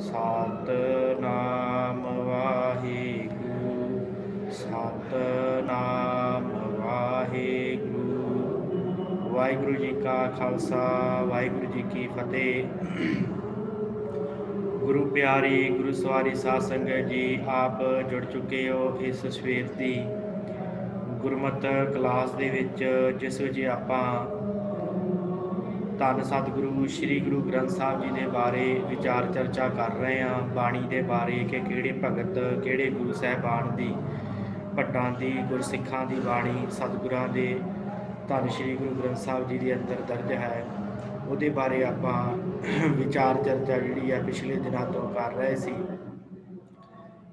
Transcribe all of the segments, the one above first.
सतनाम वाहिगुरु सतनाम वाहिगुरु। वाहिगुरु जी का खालसा वाहिगुरु जी की फतेह। गुरु प्यारी गुरु सवारी साध संगत जी, आप जुड़ चुके हो इस सवेर की गुरमत क्लास ਦੇ ਵਿੱਚ, ਜਿਸ ਵਿੱਚ ਆਪਾਂ ਧੰਨ ਸਤਿਗੁਰੂ ਸ੍ਰੀ ਗੁਰੂ ਗ੍ਰੰਥ ਸਾਹਿਬ ਜੀ ਦੇ ਬਾਰੇ ਵਿਚਾਰ ਚਰਚਾ ਕਰ ਰਹੇ ਹਾਂ। ਬਾਣੀ ਦੇ ਬਾਰੇ ਕਿ ਕਿਹੜੇ ਭਗਤ ਕਿਹੜੇ ਗੁਰੂ ਸਾਹਿਬਾਨ ਦੀ ਭੱਟਾਂ ਦੀ ਗੁਰਸਿੱਖਾਂ ਦੀ ਬਾਣੀ ਸਤਿਗੁਰਾਂ ਦੇ ਧੰਨ ਸ੍ਰੀ ਗੁਰੂ ਗ੍ਰੰਥ ਸਾਹਿਬ ਜੀ ਦੇ ਅੰਦਰ ਦਰਜ ਹੈ, ਉਹਦੇ ਬਾਰੇ ਆਪਾਂ ਵਿਚਾਰ ਚਰਚਾ ਜਿਹੜੀ ਹੈ ਪਿਛਲੇ ਦਿਨਾਂ ਤੋਂ ਕਰ ਰਹੇ ਸੀ।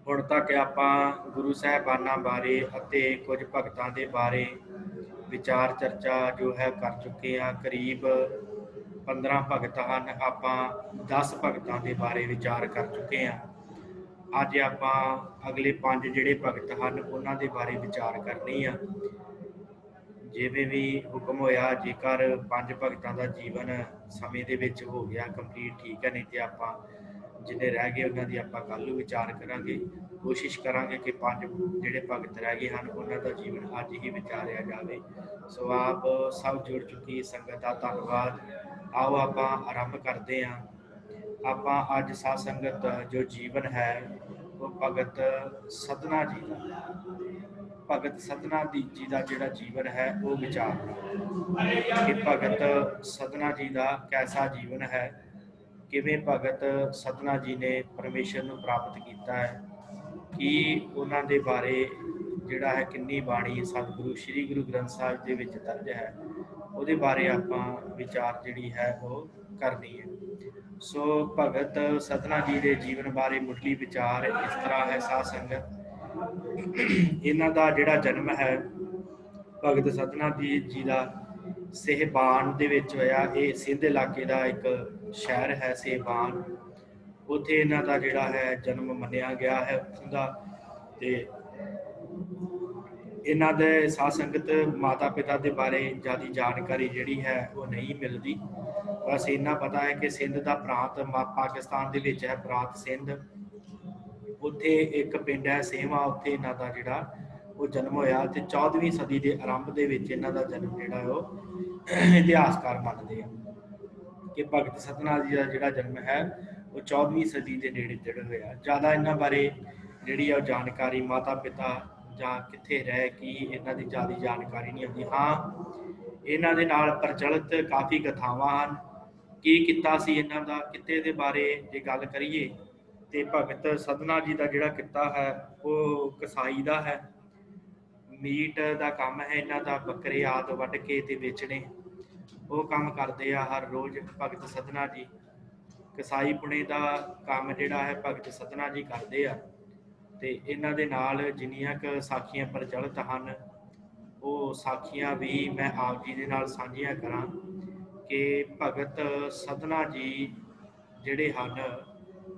ਹੁਣ ਤੱਕ ਆਪਾਂ ਗੁਰੂ ਸਾਹਿਬਾਨਾਂ ਬਾਰੇ ਅਤੇ ਕੁਝ ਭਗਤਾਂ ਦੇ ਬਾਰੇ ਵਿਚਾਰ ਚਰਚਾ ਜੋ ਹੈ ਕਰ ਚੁੱਕੇ ਹਾਂ। ਕਰੀਬ 15 ਭਗਤ ਹਨ, ਆਪਾਂ 10 ਭਗਤਾਂ ਦੇ ਬਾਰੇ ਵਿਚਾਰ ਕਰ ਚੁੱਕੇ ਹਾਂ। ਅੱਜ ਆਪਾਂ ਅਗਲੇ 5 ਜਿਹੜੇ ਭਗਤ ਹਨ ਉਹਨਾਂ ਦੇ ਬਾਰੇ ਵਿਚਾਰ ਕਰਨੀ ਆ। ਜਿਵੇਂ ਵੀ ਹੁਕਮ ਹੋਇਆ, ਜੇਕਰ 5 ਭਗਤਾਂ ਦਾ ਜੀਵਨ ਸਮੇਂ ਦੇ ਵਿੱਚ ਹੋ ਗਿਆ ਕੰਪਲੀਟ, ਠੀਕ ਹੈ, ਨਹੀਂ ਤੇ ਆਪਾਂ ਜਿੰਨੇ ਰਹਿ ਗਏ ਉਹਨਾਂ ਦੀ ਆਪਾਂ ਕੱਲ੍ਹ ਨੂੰ ਵਿਚਾਰ ਕਰਾਂਗੇ। ਕੋਸ਼ਿਸ਼ ਕਰਾਂਗੇ ਕਿ 5 ਜਿਹੜੇ ਭਗਤ ਰਹਿ ਗਏ ਹਨ ਉਹਨਾਂ ਦਾ ਜੀਵਨ ਅੱਜ ਹੀ ਵਿਚਾਰਿਆ ਜਾਵੇ। ਸੋ ਆਪ ਸਭ ਜੁੜ ਚੁੱਕੀ ਸੰਗਤ ਦਾ ਧੰਨਵਾਦ। ਆਓ ਆਪਾਂ ਆਰੰਭ ਕਰਦੇ ਹਾਂ। ਆਪਾਂ ਅੱਜ ਸਾਧ ਸੰਗਤ ਜੋ ਜੀਵਨ ਹੈ ਉਹ ਭਗਤ ਸਧਨਾ ਜੀ ਦਾ, ਭਗਤ ਸਧਨਾ ਜੀ ਦਾ ਜਿਹੜਾ ਜੀਵਨ ਹੈ ਉਹ ਵਿਚਾਰਨਾ ਕਿ ਭਗਤ ਸਧਨਾ ਜੀ ਦਾ ਕੈਸਾ ਜੀਵਨ ਹੈ, ਕਿਵੇਂ ਭਗਤ ਸਧਨਾ ਜੀ ਨੇ ਪਰਮੇਸ਼ਰ ਨੂੰ ਪ੍ਰਾਪਤ ਕੀਤਾ ਹੈ, ਕਿ ਉਹਨਾਂ ਦੇ ਬਾਰੇ ਜਿਹੜਾ ਹੈ ਕਿੰਨੀ ਬਾਣੀ ਸਤਿਗੁਰੂ ਸ੍ਰੀ ਗੁਰੂ ਗ੍ਰੰਥ ਸਾਹਿਬ ਦੇ ਵਿੱਚ ਦਰਜ ਹੈ, ਉਹਦੇ ਬਾਰੇ ਆਪਾਂ ਵਿਚਾਰ ਜਿਹੜੀ ਹੈ ਉਹ ਕਰਨੀ ਹੈ। ਸੋ ਭਗਤ ਸਧਨਾ ਜੀ ਦੇ ਜੀਵਨ ਬਾਰੇ ਮੁੱਢਲੀ ਵਿਚਾਰ ਇਸ ਤਰ੍ਹਾਂ ਹੈ ਸਾਧ ਸੰਗਤ। ਇਹਨਾਂ ਦਾ ਜਿਹੜਾ ਜਨਮ ਹੈ ਭਗਤ ਸਧਨਾ ਜੀ ਦਾ ਸਹਿਬਾਨ ਦੇ ਵਿੱਚ ਹੋਇਆ। ਇਹ ਸਿੰਧ ਇਲਾਕੇ ਦਾ ਇੱਕ ਸ਼ਹਿਰ ਹੈ ਸਹਿਬਾਨ, ਉੱਥੇ ਇਹਨਾਂ ਦਾ ਜਿਹੜਾ ਹੈ ਜਨਮ ਮੰਨਿਆ ਗਿਆ ਹੈ ਉਹਦਾ। ਤੇ ਇਹਨਾਂ ਦੇ ਸਾਧ ਸੰਗਤ ਮਾਤਾ ਪਿਤਾ ਦੇ ਬਾਰੇ ਜ਼ਿਆਦਾ ਜਾਣਕਾਰੀ ਜਿਹੜੀ ਹੈ ਉਹ ਨਹੀਂ ਮਿਲਦੀ। ਬਸ ਇੰਨਾ ਪਤਾ ਹੈ ਕਿ ਸਿੰਧ ਦਾ ਪ੍ਰਾਂਤ ਪਾਕਿਸਤਾਨ ਦੇ ਵਿੱਚ ਹੈ, ਪ੍ਰਾਂਤ ਸਿੰਧ, ਉੱਥੇ ਇੱਕ ਪਿੰਡ ਹੈ ਸੇਵਾ, ਉੱਥੇ ਇਹਨਾਂ ਦਾ ਜਿਹੜਾ ਉਹ ਜਨਮ ਹੋਇਆ। ਤੇ 14ਵੀਂ ਸਦੀ ਦੇ ਆਰੰਭ ਦੇ ਵਿੱਚ ਇਹਨਾਂ ਦਾ ਜਨਮ ਜਿਹੜਾ ਉਹ ਇਤਿਹਾਸਕਾਰ ਮੰਨਦੇ ਆ ਕਿ ਭਗਤ ਸਧਨਾ ਜੀ ਦਾ ਜਿਹੜਾ ਜਨਮ ਹੈ ਉਹ 14ਵੀਂ ਸਦੀ ਦੇ ਨੇੜੇ ਤੇੜੇ ਹੋਇਆ। ਜ਼ਿਆਦਾ ਇਹਨਾਂ ਬਾਰੇ ਜਿਹੜੀ ਆ ਉਹ ਜਾਣਕਾਰੀ ਮਾਤਾ ਪਿਤਾ ਜਾਂ ਕਿੱਥੇ ਰਹਿ ਕੀ ਇਹਨਾਂ ਦੀ ਜ਼ਿਆਦਾ ਜਾਣਕਾਰੀ ਨਹੀਂ ਹੁੰਦੀ। ਹਾਂ, ਇਹਨਾਂ ਦੇ ਨਾਲ ਪ੍ਰਚਲਿਤ ਕਾਫੀ ਕਥਾਵਾਂ ਹਨ। ਕੀ ਕਿੱਤਾ ਸੀ ਇਹਨਾਂ ਦਾ, ਕਿੱਤੇ ਦੇ ਬਾਰੇ ਜੇ ਗੱਲ ਕਰੀਏ ਤੇ ਭਗਤ ਸਧਨਾ ਜੀ ਦਾ ਜਿਹੜਾ ਕਿੱਤਾ ਹੈ ਉਹ ਕਸਾਈ ਦਾ ਹੈ। ਮੀਟ ਦਾ ਕੰਮ ਹੈ ਇਹਨਾਂ ਦਾ, ਬੱਕਰੇ ਆਦਿ ਵੱਢ ਕੇ ਤੇ ਵੇਚਣੇ, ਉਹ ਕੰਮ ਕਰਦੇ ਆ ਹਰ ਰੋਜ਼ ਭਗਤ ਸਧਨਾ ਜੀ। ਕਸਾਈ ਪੁਣੇ ਦਾ ਕੰਮ ਜਿਹੜਾ ਹੈ ਭਗਤ ਸਧਨਾ ਜੀ ਕਰਦੇ ਆ। ਤੇ ਇਹਨਾਂ ਦੇ ਨਾਲ ਜਿੰਨੀਆਂ ਕੁ ਸਾਖੀਆਂ ਪ੍ਰਚਲਿਤ ਹਨ ਉਹ ਸਾਖੀਆਂ ਵੀ ਮੈਂ ਆਪ ਜੀ ਦੇ ਨਾਲ ਸਾਂਝੀਆਂ ਕਰਾਂ ਕਿ ਭਗਤ ਸਧਨਾ ਜੀ ਜਿਹੜੇ ਹਨ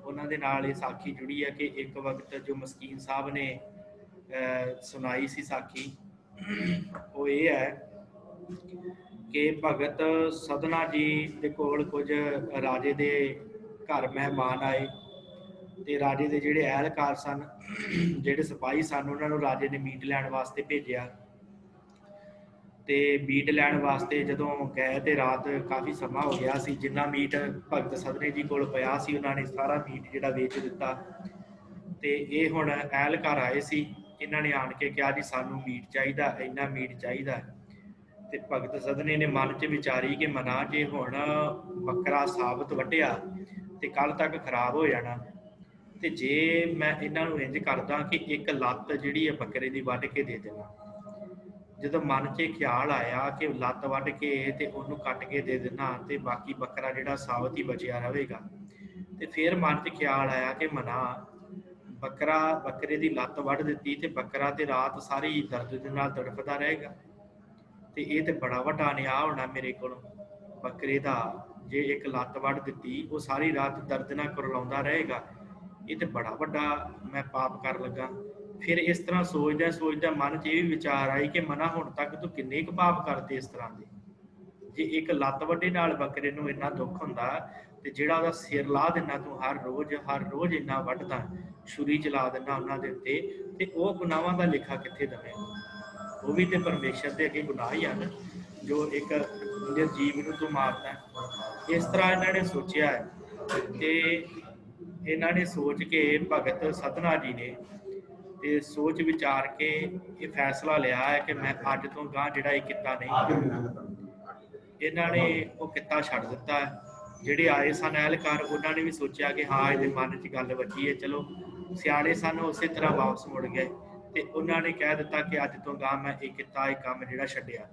ਉਹਨਾਂ ਦੇ ਨਾਲ ਇਹ ਸਾਖੀ ਜੁੜੀ ਹੈ ਕਿ ਇੱਕ ਵਕਤ ਜੋ ਮਸਕੀਨ ਸਾਹਿਬ ਨੇ ਸੁਣਾਈ ਸੀ ਸਾਖੀ, ਉਹ ਇਹ ਹੈ ਕਿ ਭਗਤ ਸਧਨਾ ਜੀ ਦੇ ਕੋਲ ਕੁਝ ਰਾਜੇ ਦੇ ਘਰ ਮਹਿਮਾਨ ਆਏ ਤੇ ਰਾਜੇ ਦੇ ਜਿਹੜੇ ਅਹਿਲਕਾਰ ਸਨ, ਜਿਹੜੇ ਸਿਪਾਹੀ ਸਨ, ਉਹਨਾਂ ਨੂੰ ਰਾਜੇ ਨੇ ਮੀਟ ਲੈਣ ਵਾਸਤੇ ਭੇਜਿਆ। ਤੇ ਮੀਟ ਲੈਣ ਵਾਸਤੇ ਜਦੋਂ ਗਏ ਤੇ ਰਾਤ ਕਾਫੀ ਸਮਾਂ ਹੋ ਗਿਆ ਸੀ। ਜਿੰਨਾ ਮੀਟ ਭਗਤ ਸਧਨੇ ਜੀ ਕੋਲ ਪਿਆ ਸੀ ਉਹਨਾਂ ਨੇ ਸਾਰਾ ਮੀਟ ਜਿਹੜਾ ਵੇਚ ਦਿੱਤਾ। ਤੇ ਇਹ ਹੁਣ ਅਹਿਲਕਾਰ ਆਏ ਸੀ, ਇਹਨਾਂ ਨੇ ਆਣ ਕੇ ਕਿਹਾ ਜੀ ਸਾਨੂੰ ਮੀਟ ਚਾਹੀਦਾ, ਇੰਨਾ ਮੀਟ ਚਾਹੀਦਾ। ਤੇ ਭਗਤ ਸਧਨੇ ਨੇ ਮਨ 'ਚ ਵਿਚਾਰੀ ਕਿ ਮਨਾ ਜੇ ਹੁਣ ਬੱਕਰਾ ਸਾਬਤ ਵੱਢਿਆ ਤੇ ਕੱਲ ਤੱਕ ਖਰਾਬ ਹੋ ਜਾਣਾ, ਤੇ ਜੇ ਮੈਂ ਇਹਨਾਂ ਨੂੰ ਇੰਜ ਕਰਦਾ ਕਿ ਇੱਕ ਲੱਤ ਜਿਹੜੀ ਹੈ ਬੱਕਰੇ ਦੀ ਵੱਢ ਕੇ ਦੇ ਦੇਵਾਂ। ਜਦੋਂ ਮਨ 'ਚ ਖਿਆਲ ਆਇਆ ਕਿ ਲੱਤ ਵੱਢ ਕੇ ਤੇ ਉਹਨੂੰ ਕੱਟ ਕੇ ਦੇ ਦੇਣਾ ਤੇ ਬਾਕੀ ਬੱਕਰਾ ਜਿਹੜਾ ਸਾਬਤ ਹੀ ਬਚਿਆ ਰਹੇਗਾ, ਤੇ ਫਿਰ ਮਨ 'ਚ ਖਿਆਲ ਆਇਆ ਕਿ ਮਨਾ ਬੱਕਰੇ ਦੀ ਲੱਤ ਵੱਢ ਦਿੱਤੀ ਤੇ ਬੱਕਰਾ ਤੇ ਰਾਤ ਸਾਰੀ ਦਰਦ ਦੇ ਨਾਲ ਤੜਫਦਾ ਰਹੇਗਾ, ਤੇ ਇਹ ਤੇ ਬੜਾ ਵੱਡਾ ਅਨਿਆਂ ਹੋਣਾ ਮੇਰੇ ਕੋਲੋਂ। ਬੱਕਰੇ ਦਾ ਜੇ ਇੱਕ ਲੱਤ ਵੱਢ ਦਿੱਤੀ ਉਹ ਸਾਰੀ ਰਾਤ ਦਰਦ ਨਾਲ ਕੁਰਲਾਉਂਦਾ ਰਹੇਗਾ, ਇਹ ਤੇ ਬੜਾ ਵੱਡਾ ਮੈਂ ਪਾਪ ਕਰ ਲੱਗਾ। ਫਿਰ ਇਸ ਤਰ੍ਹਾਂ ਸੋਚਦਿਆਂ ਮਨ 'ਚ ਇਹ ਵੀ ਵਿਚਾਰ ਆਈ ਕਿ ਮਨਾ ਹੁਣ ਤੱਕ ਤੂੰ ਕਿੰਨੇ ਕੁ ਪਾਪ ਕਰਦੇ ਇਸ ਤਰ੍ਹਾਂ ਦੇ। ਜੇ ਇੱਕ ਲੱਤ ਵੱਢੇ ਨਾਲ ਬੱਕਰੇ ਨੂੰ ਇੰਨਾ ਦੁੱਖ ਹੁੰਦਾ ਤੇ ਜਿਹੜਾ ਉਹਦਾ ਸਿਰ ਲਾ ਦਿੰਦਾ ਤੂੰ ਹਰ ਰੋਜ਼ ਇੰਨਾ ਵੱਢਦਾ, ਛੁਰੀ ਚਲਾ ਦਿੰਦਾ ਉਹਨਾਂ ਦੇ ਉੱਤੇ, ਤੇ ਉਹ ਗੁਨਾਹਾਂ ਦਾ ਲੇਖਾ ਕਿੱਥੇ ਦਵੇਂ? ਉਹ ਵੀ ਤੇ ਪਰਮੇਸ਼ਰ ਦੇ ਅੱਗੇ ਗੁਨਾਹ ਹੀ ਹਨ, ਜੋ ਇੱਕ ਨਿਰਜੀਵ ਨੂੰ ਤੂੰ ਮਾਰਦਾ। ਇਸ ਤਰ੍ਹਾਂ ਇਹਨਾਂ ਨੇ ਸੋਚਿਆ ਹੈ, ਤੇ ਇਹਨਾਂ ਨੇ ਸੋਚ ਕੇ ਭਗਤ ਸਧਨਾ ਜੀ ਨੇ ਤੇ ਸੋਚ ਵਿਚਾਰ ਕੇ ਇਹ ਫੈਸਲਾ ਲਿਆ ਹੈ ਕਿ ਮੈਂ ਅੱਜ ਤੋਂ ਗਾਂ ਜਿਹੜਾ ਇਹ ਕਿੱਤਾ ਨਹੀਂ ਕਰੂੰਗਾ। ਇਹਨਾਂ ਨੇ ਉਹ ਕਿੱਤਾ ਛੱਡ ਦਿੱਤਾ ਹੈ। ਜਿਹੜੇ ਆਏ ਸਨ ਅਹਿਲਕਾਰ, ਉਹਨਾਂ ਨੇ ਵੀ ਸੋਚਿਆ ਕਿ ਹਾਂ ਇਹਦੇ ਮਨ 'ਚ ਗੱਲ ਵੱਜੀ ਹੈ, ਚਲੋ ਸਿਆਣੇ ਸਨ, ਉਸੇ ਤਰ੍ਹਾਂ ਵਾਪਸ ਮੁੜ ਗਏ ਤੇ ਉਹਨਾਂ ਨੇ ਕਹਿ ਦਿੱਤਾ ਕਿ ਅੱਜ ਤੋਂ ਗਾਂ ਮੈਂ ਇਹ ਕਿੱਤਾ, ਇਹ ਕੰਮ ਜਿਹੜਾ ਛੱਡਿਆ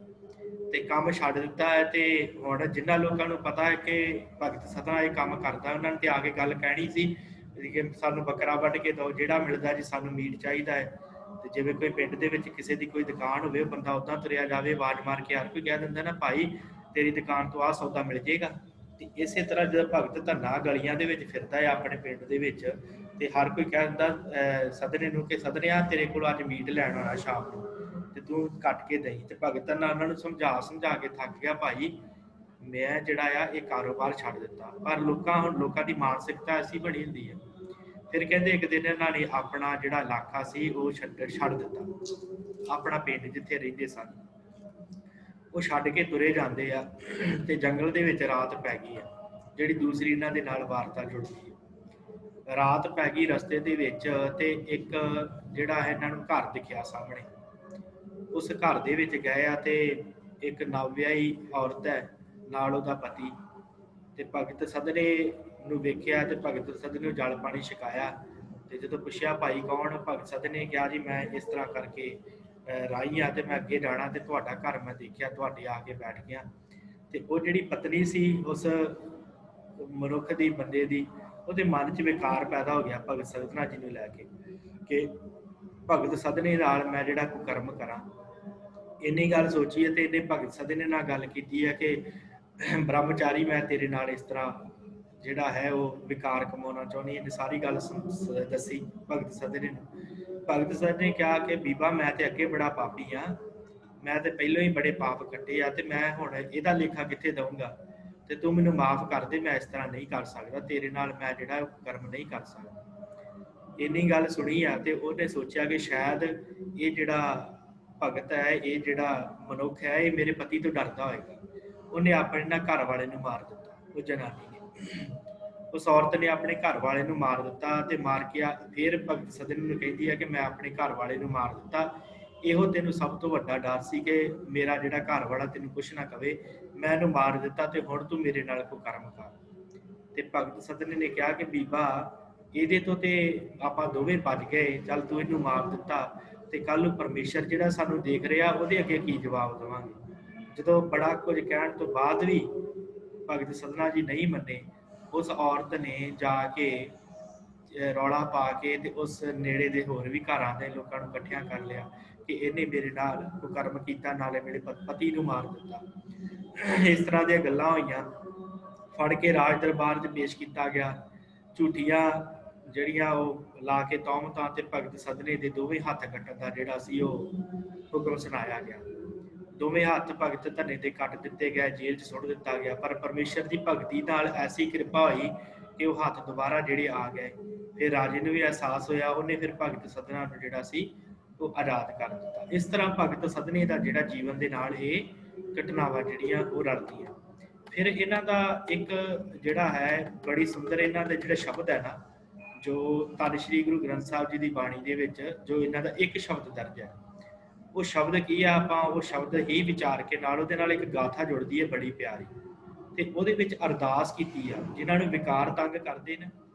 ਤੇ ਕੰਮ ਛੱਡ ਦਿੱਤਾ ਹੈ। ਤੇ ਹੁਣ ਜਿਨ੍ਹਾਂ ਲੋਕਾਂ ਨੂੰ ਪਤਾ ਹੈ ਕਿ ਭਗਤ ਸਧਨਾ ਇਹ ਕੰਮ ਕਰਦਾ, ਉਹਨਾਂ ਨੇ ਤੇ ਆ ਕੇ ਗੱਲ ਕਹਿਣੀ ਸੀ ਕਿ ਸਾਨੂੰ ਬੱਕਰਾ ਵੱਢ ਕੇ ਦਿਓ, ਜਿਹੜਾ ਮਿਲਦਾ ਜੀ ਸਾਨੂੰ ਮੀਟ ਚਾਹੀਦਾ ਹੈ। ਤੇ ਜਿਵੇਂ ਕੋਈ ਪਿੰਡ ਦੇ ਵਿੱਚ ਕਿਸੇ ਦੀ ਕੋਈ ਦੁਕਾਨ ਹੋਵੇ, ਬੰਦਾ ਉੱਦਾਂ ਤੁਰਿਆ ਜਾਵੇ, ਆਵਾਜ਼ ਮਾਰ ਕੇ ਹਰ ਕੋਈ ਕਹਿ ਦਿੰਦਾ ਨਾ, ਭਾਈ ਤੇਰੀ ਦੁਕਾਨ ਤੋਂ ਆਹ ਸੌਦਾ ਮਿਲ ਜੇਗਾ। ਤੇ ਇਸੇ ਤਰ੍ਹਾਂ ਜਦੋਂ ਭਗਤ ਧੰਨਾ ਗਲੀਆਂ ਦੇ ਵਿੱਚ ਫਿਰਦਾ ਹੈ ਆਪਣੇ ਪਿੰਡ ਦੇ ਵਿੱਚ, ਤੇ ਹਰ ਕੋਈ ਕਹਿ ਦਿੰਦਾ ਸਧਨੇ ਨੂੰ ਕਿ ਸਧਨਿਆ ਤੇਰੇ ਕੋਲ ਅੱਜ ਮੀਟ ਲੈਣ ਆਉਣਾ ਸ਼ਾਮ ਨੂੰ, ਤੇ ਤੂੰ ਕੱਟ ਕੇ ਦੇਈਂ। ਤੇ ਭਗਤ ਧੰਨਾ ਉਹਨਾਂ ਨੂੰ ਸਮਝਾ ਕੇ ਥੱਕ ਗਿਆ, ਭਾਈ ਮੈਂ ਜਿਹੜਾ ਆ ਇਹ ਕਾਰੋਬਾਰ ਛੱਡ ਦਿੱਤਾ। ਪਰ ਲੋਕਾਂ ਦੀ ਮਾਨਸਿਕਤਾ ਐਸੀ ਬਣੀ ਹੁੰਦੀ ਹੈ। ਫਿਰ ਕਹਿੰਦੇ ਇੱਕ ਦਿਨ ਇਹਨਾਂ ਨੇ ਆਪਣਾ ਜਿਹੜਾ ਇਲਾਕਾ ਸੀ ਉਹ ਛੱਡ ਦਿੱਤਾ, ਆਪਣਾ ਪਿੰਡ ਜਿੱਥੇ ਰਹਿੰਦੇ ਸਨ ਉਹ ਛੱਡ ਕੇ ਤੁਰੇ ਜਾਂਦੇ ਆ, ਤੇ ਜੰਗਲ ਦੇ ਵਿੱਚ ਰਾਤ ਪੈ ਗਈ ਆ। ਜਿਹੜੀ ਦੂਸਰੀ ਇਹਨਾਂ ਦੇ ਨਾਲ ਵਾਰਤਾ ਜੁੜਦੀ ਹੈ, ਰਾਤ ਪੈ ਗਈ ਰਸਤੇ ਦੇ ਵਿੱਚ, ਤੇ ਇੱਕ ਜਿਹੜਾ ਇਹਨਾਂ ਨੂੰ ਘਰ ਦਿਖਿਆ ਸਾਹਮਣੇ। ਉਸ ਘਰ ਦੇ ਵਿੱਚ ਗਏ ਆ, ਤੇ ਇੱਕ ਨਵਵਿਆਹੀ ਔਰਤ ਹੈ, ਨਾਲ ਉਹਦਾ ਪਤੀ। ਤੇ ਭਗਤ ਸਧਨੇ ਨੂੰ ਵੇਖਿਆ ਤੇ ਭਗਤ ਸਧਨੇ ਨੂੰ ਜਲ ਪਾਣੀ ਛਕਾਇਆ। ਤੇ ਜਦੋਂ ਪੁੱਛਿਆ ਭਾਈ ਕੌਣ, ਭਗਤ ਸਧਨੇ ਨੇ ਕਿਹਾ ਜੀ ਮੈਂ ਇਸ ਤਰ੍ਹਾਂ ਕਰਕੇ ਰਾਹੀ ਆ, ਤੇ ਮੈਂ ਅੱਗੇ ਜਾਣਾ, ਤੇ ਤੁਹਾਡਾ ਘਰ ਮੈਂ ਦੇਖਿਆ, ਤੁਹਾਡੇ ਆ ਕੇ ਬੈਠ ਗਿਆ। ਤੇ ਉਹ ਜਿਹੜੀ ਪਤਨੀ ਸੀ ਉਸ ਮਨੁੱਖ ਦੀ, ਬੰਦੇ ਦੀ, ਉਹਦੇ ਮਨ 'ਚ ਵਿਕਾਰ ਪੈਦਾ ਹੋ ਗਿਆ ਭਗਤ ਸਧਨਾ ਜੀ ਨੂੰ ਲੈ ਕੇ, ਕਿ ਭਗਤ ਸਧਨੇ ਨਾਲ ਮੈਂ ਜਿਹੜਾ ਕੁਕਰਮ ਕਰਾਂ। ਇੰਨੀ ਗੱਲ ਸੋਚੀ ਹੈ, ਤੇ ਇਹਨੇ ਭਗਤ ਸਧਨੇ ਨਾਲ ਗੱਲ ਕੀਤੀ ਹੈ ਕਿ ਬ੍ਰਹਮਚਾਰੀ ਮੈਂ ਤੇਰੇ ਨਾਲ ਇਸ ਤਰ੍ਹਾਂ ਜਿਹੜਾ ਹੈ ਉਹ ਵਿਕਾਰ ਕਮਾਉਣਾ ਚਾਹੁੰਦੀ। ਇਹਨੇ ਸਾਰੀ ਗੱਲ ਦੱਸੀ ਭਗਤ ਸਧਨੇ ਨੂੰ। ਭਗਤ ਸਧਨੇ ਨੇ ਕਿਹਾ ਕਿ ਬੀਬਾ ਮੈਂ ਤੇ ਅੱਗੇ ਬੜਾ ਪਾਪੀ ਹਾਂ, ਮੈਂ ਤੇ ਪਹਿਲਾਂ ਹੀ ਬੜੇ ਪਾਪ ਕੱਟੇ ਆ, ਤੇ ਮੈਂ ਹੁਣ ਇਹਦਾ ਲੇਖਾ ਕਿੱਥੇ ਦਊਂਗਾ, ਤੇ ਤੂੰ ਮੈਨੂੰ ਮਾਫ ਕਰ ਦੇ, ਮੈਂ ਇਸ ਤਰ੍ਹਾਂ ਨਹੀਂ ਕਰ ਸਕਦਾ, ਤੇਰੇ ਨਾਲ ਮੈਂ ਜਿਹੜਾ ਕਰਮ ਨਹੀਂ ਕਰ ਸਕਦਾ। ਇੰਨੀ ਗੱਲ ਸੁਣੀ ਆ, ਤੇ ਉਹਨੇ ਸੋਚਿਆ ਕਿ ਸ਼ਾਇਦ ਇਹ ਜਿਹੜਾ ਭਗਤ ਹੈ, ਇਹ ਜਿਹੜਾ ਮਨੁੱਖ ਹੈ, ਇਹ ਮੇਰੇ ਪਤੀ ਤੋਂ ਡਰਦਾ ਹੋਏਗਾ। ਉਹਨੇ ਆਪਣੇ ਨਾ ਘਰ ਵਾਲੇ ਨੂੰ ਮਾਰ ਦਿੱਤਾ। ਉਹ ਜਨਾਨੀ ਨੇ, ਉਸ ਔਰਤ ਨੇ ਆਪਣੇ ਘਰ ਵਾਲੇ ਨੂੰ ਮਾਰ ਦਿੱਤਾ, ਤੇ ਮਾਰ ਕੇ ਫਿਰ ਭਗਤ ਸਧਨੇ ਨੂੰ ਕਹਿੰਦੀ ਹੈ ਕਿ ਮੈਂ ਆਪਣੇ ਘਰ ਵਾਲੇ ਨੂੰ ਮਾਰ ਦਿੱਤਾ, ਇਹੋ ਤੈਨੂੰ ਸਭ ਤੋਂ ਵੱਡਾ ਡਰ ਸੀ ਕਿ ਮੇਰਾ ਜਿਹੜਾ ਘਰ ਵਾਲਾ ਤੈਨੂੰ ਕੁਛ ਨਾ ਕਵੇ, ਮੈਂ ਇਹਨੂੰ ਮਾਰ ਦਿੱਤਾ, ਤੇ ਹੁਣ ਤੂੰ ਮੇਰੇ ਨਾਲ ਕੋਈ ਕਰਮ ਕਰ। ਤੇ ਭਗਤ ਸਧਨੇ ਨੇ ਕਿਹਾ ਕਿ ਬੀਬਾ ਇਹਦੇ ਤੋਂ ਤੇ ਆਪਾਂ ਦੋਵੇਂ ਬਚ ਗਏ, ਚੱਲ ਤੂੰ ਇਹਨੂੰ ਮਾਰ ਦਿੱਤਾ, ਤੇ ਕੱਲ ਨੂੰ ਪਰਮੇਸ਼ਰ ਜਿਹੜਾ ਸਾਨੂੰ ਦੇਖ ਰਿਹਾ, ਉਹਦੇ ਅੱਗੇ ਕੀ ਜਵਾਬ ਦੇਵਾਂਗੇ। ਜਦੋਂ ਬੜਾ ਕੁਝ ਕਹਿਣ ਤੋਂ ਬਾਅਦ ਵੀ ਭਗਤ ਸਧਨਾ ਜੀ ਨਹੀਂ ਮੰਨੇ, ਉਸ ਔਰਤ ਨੇ ਜਾ ਕੇ ਰੌਲਾ ਪਾ ਕੇ ਤੇ ਉਸ ਨੇੜੇ ਦੇ ਹੋਰ ਵੀ ਘਰਾਂ ਦੇ ਲੋਕਾਂ ਨੂੰ ਇਕੱਠਿਆਂ ਕਰ ਲਿਆ ਕਿ ਇਹਨੇ ਮੇਰੇ ਨਾਲ ਕੁਕਰਮ ਕੀਤਾ, ਨਾਲੇ ਮੇਰੇ ਪਤੀ ਨੂੰ ਮਾਰ ਦਿੱਤਾ। ਇਸ ਤਰ੍ਹਾਂ ਦੀਆਂ ਗੱਲਾਂ ਹੋਈਆਂ, ਫੜ ਕੇ ਰਾਜ ਦਰਬਾਰ 'ਚ ਪੇਸ਼ ਕੀਤਾ ਗਿਆ। ਝੂਠੀਆਂ ਜਿਹੜੀਆਂ ਉਹ ਲਾ ਕੇ ਤੌਹਮਤਾਂ ਤੇ ਭਗਤ ਸਧਨੇ ਦੇ ਦੋਵੇਂ ਹੱਥ ਕੱਟਣ ਦਾ ਜਿਹੜਾ ਸੀ ਉਹ ਹੁਕਮ ਸੁਣਾਇਆ ਗਿਆ। ਦੋਵੇਂ ਹੱਥ ਭਗਤ ਧੰਨੇ ਤੇ ਕੱਟ ਦਿੱਤੇ ਗਏ, ਜੇਲ੍ਹ 'ਚ ਸੁੱਟ ਦਿੱਤਾ ਗਿਆ। ਪਰ ਪਰਮੇਸ਼ਰ ਦੀ ਭਗਤੀ ਨਾਲ ਐਸੀ ਕਿਰਪਾ ਹੋਈ ਕਿ ਉਹ ਹੱਥ ਦੁਬਾਰਾ ਜਿਹੜੇ ਆ ਗਏ। ਫਿਰ ਰਾਜੇ ਨੂੰ ਵੀ ਅਹਿਸਾਸ ਹੋਇਆ, ਉਹਨੇ ਫਿਰ ਭਗਤ ਸਧਨਾ ਨੂੰ ਜਿਹੜਾ ਸੀ ਉਹ ਆਜ਼ਾਦ ਕਰ ਦਿੱਤਾ। ਇਸ ਤਰ੍ਹਾਂ ਭਗਤ ਸਧਨੇ ਦਾ ਜਿਹੜਾ ਜੀਵਨ ਦੇ ਨਾਲ ਇਹ ਘਟਨਾਵਾਂ ਜਿਹੜੀਆਂ ਉਹ ਰਲਦੀਆਂ। ਫਿਰ ਇਹਨਾਂ ਦਾ ਇੱਕ ਜਿਹੜਾ ਹੈ ਬੜੀ ਸੁੰਦਰ ਇਹਨਾਂ ਦੇ ਜਿਹੜੇ ਸ਼ਬਦ ਹੈ ਨਾ, ਜੋ ਧੰਨ ਸ਼੍ਰੀ ਗੁਰੂ ਗ੍ਰੰਥ ਸਾਹਿਬ ਜੀ ਦੀ ਬਾਣੀ ਦੇ ਵਿੱਚ ਜੋ ਇਹਨਾਂ ਦਾ ਇੱਕ ਸ਼ਬਦ ਦਰਜ ਹੈ, ਉਹ ਸ਼ਬਦ ਕੀ ਆ, ਆਪਾਂ ਉਹ ਸ਼ਬਦ ਹੀ ਵਿਚਾਰ ਕੇ ਨਾਲ ਉਹਦੇ ਨਾਲ ਇੱਕ ਗਾਥਾ ਜੁੜਦੀ ਹੈ ਬੜੀ ਪਿਆਰੀ। ਤੇ ਉਹਦੇ ਵਿੱਚ ਅਰਦਾਸ ਕੀਤੀ ਆ, ਜਿਨ੍ਹਾਂ ਨੂੰ ਵਿਕਾਰ ਤੰਗ ਕਰਦੇ ਨੇ,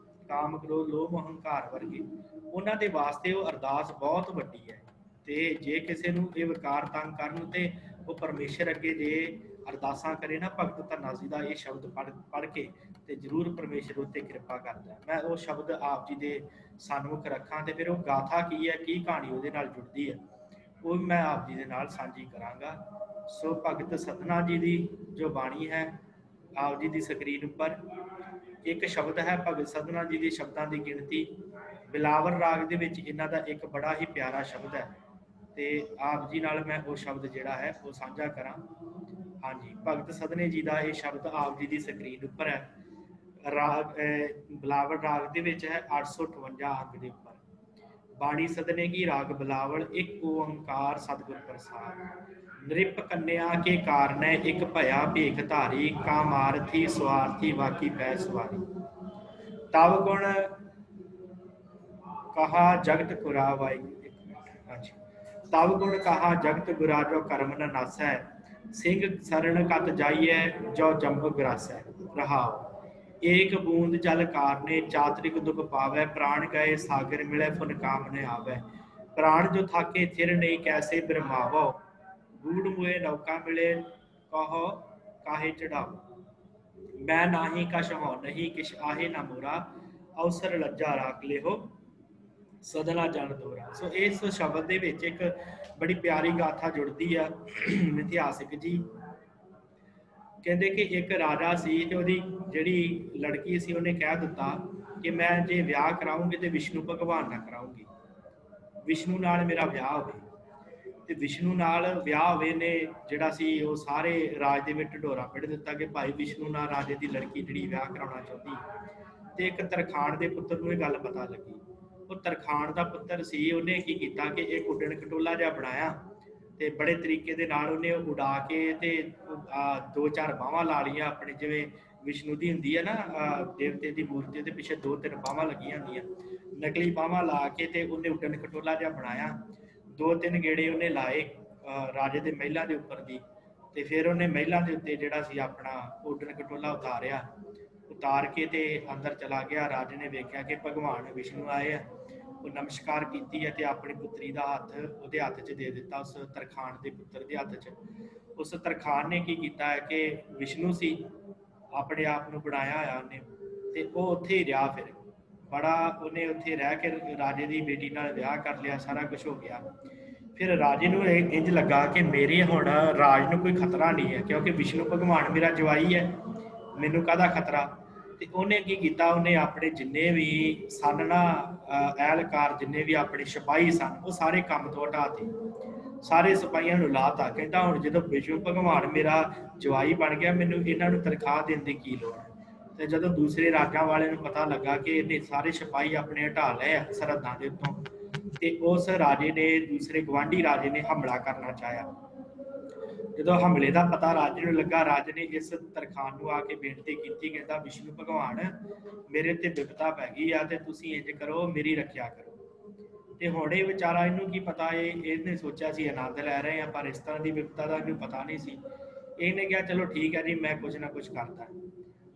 ਕਾਮ ਕ੍ਰੋਧ ਲੋਭ ਹੰਕਾਰ ਵਰਗੇ, ਉਹਨਾਂ ਦੇ ਵਾਸਤੇ ਉਹ ਅਰਦਾਸ ਬਹੁਤ ਵੱਡੀ ਹੈ। ਤੇ ਜੇ ਕਿਸੇ ਨੂੰ ਇਹ ਵਿਕਾਰ ਤੰਗ ਕਰਨ ਤੇ ਉਹ ਪਰਮੇਸ਼ਰ ਅੱਗੇ ਜੇ ਅਰਦਾਸਾਂ ਕਰੇ ਨਾ, ਭਗਤ ਧੰਨਾ ਜੀ ਦਾ ਇਹ ਸ਼ਬਦ ਪੜ੍ਹ ਕੇ, ਤੇ ਜ਼ਰੂਰ ਪਰਮੇਸ਼ਰ ਉੱਤੇ ਕਿਰਪਾ ਕਰਦਾ। ਮੈਂ ਉਹ ਸ਼ਬਦ ਆਪ ਜੀ ਦੇ ਸਨਮੁਖ ਰੱਖਾਂ, ਤੇ ਫਿਰ ਉਹ ਗਾਥਾ ਕੀ ਹੈ, ਕੀ ਕਹਾਣੀ ਉਹਦੇ ਨਾਲ ਜੁੜਦੀ ਹੈ, ਉਹ ਵੀ ਮੈਂ ਆਪ ਜੀ ਦੇ ਨਾਲ ਸਾਂਝੀ ਕਰਾਂਗਾ। ਸੋ ਭਗਤ ਸਧਨਾ ਜੀ ਦੀ ਜੋ ਬਾਣੀ ਹੈ ਆਪ ਜੀ ਦੀ ਸਕਰੀਨ ਉੱਪਰ ਇੱਕ ਸ਼ਬਦ ਹੈ। ਭਗਤ ਸਧਨਾ ਜੀ ਦੇ ਸ਼ਬਦਾਂ ਦੀ ਗਿਣਤੀ ਬਿਲਾਵਰ ਰਾਗ ਦੇ ਵਿੱਚ ਇਹਨਾਂ ਦਾ ਇੱਕ ਬੜਾ ਹੀ ਪਿਆਰਾ ਸ਼ਬਦ ਹੈ, ਤੇ ਆਪ ਜੀ ਨਾਲ ਮੈਂ ਉਹ ਸ਼ਬਦ ਜਿਹੜਾ ਹੈ ਉਹ ਸਾਂਝਾ ਕਰਾਂ। ਹਾਂਜੀ, ਭਗਤ ਸਧਨੇ ਜੀ ਦਾ ਇਹ ਸ਼ਬਦ ਆਪ ਜੀ ਦੀ ਸਕਰੀਨ ਉੱਪਰ ਹੈ। ਰਾਗ ਬਿਲਾਵਲ ਰਾਗ ਦੇ ਵਿੱਚ ਹੈ 858 ਅੰਗ ਦੇ ਉੱਪਰ। ਬਾਣੀ ਸਦਨੇ ਕੀ ਰਾਗ ਬਿਲਾਵਲ, ਇੱਕ ਓੰਕਾਰ ਸਤਿਗੁਰ ਪ੍ਰਸਾਦ। ਨ੍ਰਿਪ ਕੰਨਿਆ ਕੇ ਕਾਰਨੈ ਇੱਕ ਭਇਆ ਭੇਖ ਧਾਰੀ, ਕਾਮਾਰਥੀ ਸਵਾਰਥੀ ਵਾਕੀ ਪੈ ਸਵਾਰੀ। ਤਵ ਗੁਣ ਕਹਾ ਜਗਤ ਗੁਰਾ, ਵਾਹਿਗੁਰੂ ਇੱਕ ਮਿੰਟ, ਹਾਂਜੀ। ਤਵ ਗੁਣ ਕਹਾ ਜਗਤ ਗੁਰਾ, ਜੋ ਕਰਮ ਨ ਨਾਸੈ, ਸਿੰਘ ਸਰਣ ਕਤ ਜਾਈਐ, ਜੋ ਜੰਬ ਗਰਾਸੈ। ਰਹਾਉ। ਏਕ ਬੂੰਦ ਜਲ ਕਾਰਨੇ, ਚਾਤਰਿਕ ਦੁਖ ਪਾਵੈ, ਪ੍ਰਾਣ ਗਏ ਸਾਗਰ ਮਿਲੈ, ਫੁਨ ਕਾਮ ਨ ਆਵੈ। ਪ੍ਰਾਣ ਜੋ ਥਾਕੇ ਥਿਰ ਨਹੀਂ, ਕੈਸੇ ਬਿਰਮਾਵੋ, ਗੂੜ ਮੁਏ ਨੌਕਾ ਮਿਲੇ, ਕਹੋ ਕਾਹੇ ਚੜਾਵੋ। ਮੈਂ ਨਾਹੀ ਕਛ ਹਉ ਨਹੀਂ, ਕਿਛ ਆਹੇ ਨਾ ਮੋਰਾ, ਅਵਸਰ ਲੱਜਾ ਰਾਖ ਲਿਹੋ, ਸਦਨਾ ਜਨ ਦੋਰਾ। ਸੋ ਇਸ ਸ਼ਬਦ ਦੇ ਵਿੱਚ ਇੱਕ ਬੜੀ ਪਿਆਰੀ ਗਾਥਾ ਜੁੜਦੀ ਆ ਇਤਿਹਾਸਿਕ ਜੀ। ਕਹਿੰਦੇ ਕਿ ਇੱਕ ਰਾਜਾ ਸੀ ਤੇ ਉਹਦੀ ਜਿਹੜੀ ਲੜਕੀ ਸੀ ਉਹਨੇ ਕਹਿ ਦਿੱਤਾ ਕਿ ਮੈਂ ਜੇ ਵਿਆਹ ਕਰਾਉਂਗੀ ਤੇ ਵਿਸ਼ਨੂੰ ਭਗਵਾਨ ਨਾਲ ਕਰਾਉਂਗੀ, ਵਿਸ਼ਨੂੰ ਨਾਲ ਮੇਰਾ ਵਿਆਹ ਹੋਵੇ। ਤੇ ਵਿਸ਼ਨੂੰ ਨਾਲ ਵਿਆਹ ਹੋਵੇ ਨੇ ਜਿਹੜਾ ਸੀ ਉਹ ਸਾਰੇ ਰਾਜ ਦੇ ਵਿੱਚ ਢੋਰਾ ਪਿੜ ਦਿੱਤਾ ਕਿ ਭਾਈ ਵਿਸ਼ਨੂੰ ਨਾਲ ਰਾਜੇ ਦੀ ਲੜਕੀ ਜਿਹੜੀ ਵਿਆਹ ਕਰਾਉਣਾ ਚਾਹੁੰਦੀ। ਤੇ ਇੱਕ ਤਰਖਾਣ ਦੇ ਪੁੱਤਰ ਨੂੰ ਇਹ ਗੱਲ ਪਤਾ ਲੱਗੀ। ਉਹ ਤਰਖਾਣ ਦਾ ਪੁੱਤਰ ਸੀ, ਉਹਨੇ ਕੀ ਕੀਤਾ ਕਿ ਇੱਕ ਉੱਡਣ ਖਟੋਲਾ ਜਿਹਾ ਬਣਾਇਆ ਤੇ ਬੜੇ ਤਰੀਕੇ ਦੇ ਨਾਲ ਉਹਨੇ ਉਡਾ ਕੇ ਤੇ ਦੋ ਚਾਰ ਬਾਹਾਂ ਲਾ ਲਈਆਂ ਆਪਣੇ, ਜਿਵੇਂ ਵਿਸ਼ਨੂੰ ਦੀ ਹੁੰਦੀ ਹੈ ਨਾ ਦੇਵਤੇ ਦੀ ਮੂਰਤੀ ਦੇ ਪਿੱਛੇ ਦੋ ਤਿੰਨ ਬਾਹਾਂ ਲੱਗੀਆਂ ਹੁੰਦੀਆਂ, ਨਕਲੀ ਬਾਹਾਂ ਲਾ ਕੇ ਤੇ ਉਹਨੇ ਉੱਡਣ ਖਟੋਲਾ ਜਿਹਾ ਬਣਾਇਆ। ਦੋ ਤਿੰਨ ਗੇੜੇ ਉਹਨੇ ਲਾਏ ਰਾਜੇ ਦੇ ਮਹਿਲਾਂ ਦੇ ਉੱਪਰ ਦੀ, ਤੇ ਫਿਰ ਉਹਨੇ ਮਹਿਲਾਂ ਦੇ ਉੱਤੇ ਜਿਹੜਾ ਸੀ ਆਪਣਾ ਉੱਡਣ ਖਟੋਲਾ ਉਤਾਰਿਆ, ਉਤਾਰ ਕੇ ਤੇ ਅੰਦਰ ਚਲਾ ਗਿਆ। ਰਾਜੇ ਨੇ ਵੇਖਿਆ ਕਿ ਭਗਵਾਨ ਵਿਸ਼ਨੂੰ ਆਏ ਆ, ਉਹ ਨਮਸਕਾਰ ਕੀਤੀ ਹੈ ਤੇ ਆਪਣੀ ਪੁੱਤਰੀ ਦਾ ਹੱਥ ਉਹਦੇ ਹੱਥ 'ਚ ਦੇ ਦਿੱਤਾ, ਉਸ ਤਰਖਾਣ ਦੇ ਪੁੱਤਰ ਦੇ ਹੱਥ 'ਚ। ਉਸ ਤਰਖਾਣ ਨੇ ਕੀ ਕੀਤਾ ਹੈ ਕਿ ਵਿਸ਼ਨੂੰ ਸੀ, ਆਪਣੇ ਆਪ ਨੂੰ ਬਣਾਇਆ ਹੋਇਆ ਉਹਨੇ, ਤੇ ਉਹ ਉੱਥੇ ਹੀ ਰਿਹਾ। ਫਿਰ ਬੜਾ ਉਹਨੇ ਉੱਥੇ ਰਹਿ ਕੇ ਰਾਜੇ ਦੀ ਬੇਟੀ ਨਾਲ ਵਿਆਹ ਕਰ ਲਿਆ, ਸਾਰਾ ਕੁਝ ਹੋ ਗਿਆ। ਫਿਰ ਰਾਜੇ ਨੂੰ ਇੰਝ ਲੱਗਾ ਕਿ ਮੇਰੇ ਹੁਣ ਰਾਜ ਨੂੰ ਕੋਈ ਖਤਰਾ ਨਹੀਂ ਹੈ, ਕਿਉਂਕਿ ਵਿਸ਼ਨੂੰ ਭਗਵਾਨ ਮੇਰਾ ਜਵਾਈ ਹੈ, ਮੈਨੂੰ ਕਾਹਦਾ ਖਤਰਾ। ਤੇ ਉਹਨੇ ਕੀ ਕੀਤਾ, ਉਹਨੇ ਆਪਣੇ ਜਿੰਨੇ ਵੀ ਸਨ ਨਾ ਐਲਕਾਰ, ਜਿੰਨੇ ਵੀ ਆਪਣੇ ਸਿਪਾਹੀ ਸਨ, ਉਹ ਸਾਰੇ ਕੰਮ ਤੋਂ ਹਟਾਤੇ, ਸਾਰੇ ਸਿਪਾਹੀਆਂ ਨੂੰ ਲਾਤਾ। ਕਹਿੰਦਾ ਹੁਣ ਜਦੋਂ ਵਿਸ਼ਨੂੰ ਭਗਵਾਨ ਮੇਰਾ ਜਵਾਈ ਬਣ ਗਿਆ, ਮੈਨੂੰ ਇਹਨਾਂ ਨੂੰ ਤਨਖਾਹ ਦੇਣ ਦੀ ਕੀ ਲੋੜ ਹੈ। ਤੇ ਜਦੋਂ ਦੂਸਰੇ ਰਾਜਾਂ ਵਾਲੇ ਨੂੰ ਪਤਾ ਲੱਗਾ ਕਿ ਇਹਨੇ ਸਾਰੇ ਸਿਪਾਹੀ ਆਪਣੇ ਹਟਾ ਲਏ ਸਰਹੱਦਾਂ ਦੇ ਉੱਤੋਂ, ਤੇ ਉਸ ਰਾਜੇ ਨੇ, ਦੂਸਰੇ ਗਵਾਂਢੀ ਰਾਜੇ ਨੇ ਹਮਲਾ ਕਰਨਾ ਚਾਹਿਆ। ਜਦੋਂ ਹਮਲੇ ਦਾ ਪਤਾ ਰਾਜੇ ਨੂੰ ਲੱਗਾ, ਰਾਜੇ ਨੇ ਇਸ ਤਰਖਾਣ ਨੂੰ ਆ ਕੇ ਬੇਨਤੀ ਕੀਤੀ, ਕਹਿੰਦਾ ਵਿਸ਼ਨੂੰ ਭਗਵਾਨ ਮੇਰੇ ਤੇ ਵਿਪਤਾ ਪੈ ਗਈ ਆ, ਤੇ ਤੁਸੀਂ ਇੰਝ ਕਰੋ ਮੇਰੀ ਰੱਖਿਆ ਕਰੋ। ਤੇ ਹੁਣ ਇਹ ਵਿਚਾਰਾ, ਇਹਨੂੰ ਕੀ ਪਤਾ, ਇਹਨੇ ਸੋਚਿਆ ਸੀ ਆਨੰਦ ਲੈ ਰਹੇ ਆ, ਪਰ ਇਸ ਤਰ੍ਹਾਂ ਦੀ ਵਿਪਤਾ ਦਾ ਇਹਨੂੰ ਪਤਾ ਨਹੀਂ ਸੀ। ਇਹਨੇ ਕਿਹਾ ਚਲੋ ਠੀਕ ਹੈ ਜੀ, ਮੈਂ ਕੁਝ ਨਾ ਕੁਝ ਕਰਦਾ।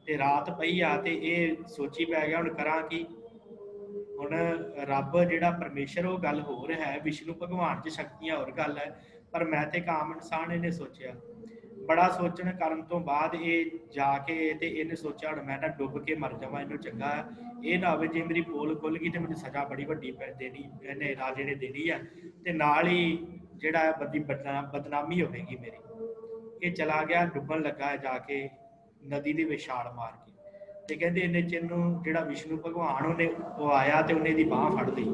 ਤੇ ਰਾਤ ਪਈ ਆ ਤੇ ਇਹ ਸੋਚੀ ਪੈ ਗਿਆ ਹੁਣ ਕਰਾਂ ਕੀ। ਹੁਣ ਰੱਬ ਜਿਹੜਾ ਪਰਮੇਸ਼ਰ ਉਹ ਗੱਲ ਹੋਰ ਹੈ, ਵਿਸ਼ਨੂੰ ਭਗਵਾਨ 'ਚ ਸ਼ਕਤੀਆਂ ਹੋਰ ਗੱਲ ਹੈ, ਪਰ ਮੈਂ ਤੇ ਕਾਮ ਇਨਸਾਨ। ਇਹਨੇ ਸੋਚਿਆ, ਬੜਾ ਸੋਚਣ ਕਰਨ ਤੋਂ ਬਾਅਦ ਇਹ ਜਾ ਕੇ ਤੇ ਇਹਨੇ ਸੋਚਿਆ ਹੁਣ ਮੈਂ ਨਾ ਡੁੱਬ ਕੇ ਮਰ ਜਾਵਾਂ, ਇਹਨੂੰ ਚੰਗਾ ਇਹ ਨਾ ਹੋਵੇ ਜੇ ਮੇਰੀ ਪੋਲ ਖੁੱਲ ਗਈ ਤੇ ਮੈਨੂੰ ਸਜ਼ਾ ਬੜੀ ਵੱਡੀ ਦੇਣੀ, ਇਹਨੇ ਰਾਜੇ ਨੇ ਦੇਣੀ ਆ, ਤੇ ਨਾਲ ਹੀ ਜਿਹੜਾ ਬੰਦੀ ਬਦਨਾਮੀ ਹੋਵੇਗੀ ਮੇਰੀ। ਇਹ ਚਲਾ ਗਿਆ, ਡੁੱਬਣ ਲੱਗਾ ਜਾ ਕੇ ਨਦੀ ਦੇ ਵਿੱਚ ਛਾਲ ਮਾਰ ਕੇ। ਤੇ ਕਹਿੰਦੇ ਇੰਨੇ ਚਿਰ ਨੂੰ ਜਿਹੜਾ ਵਿਸ਼ਨੂੰ ਭਗਵਾਨ ਉਹਨੇ ਉਹ ਆਇਆ ਤੇ ਉਹਨੇ ਦੀ ਬਾਂਹ ਫੜ ਲਈ,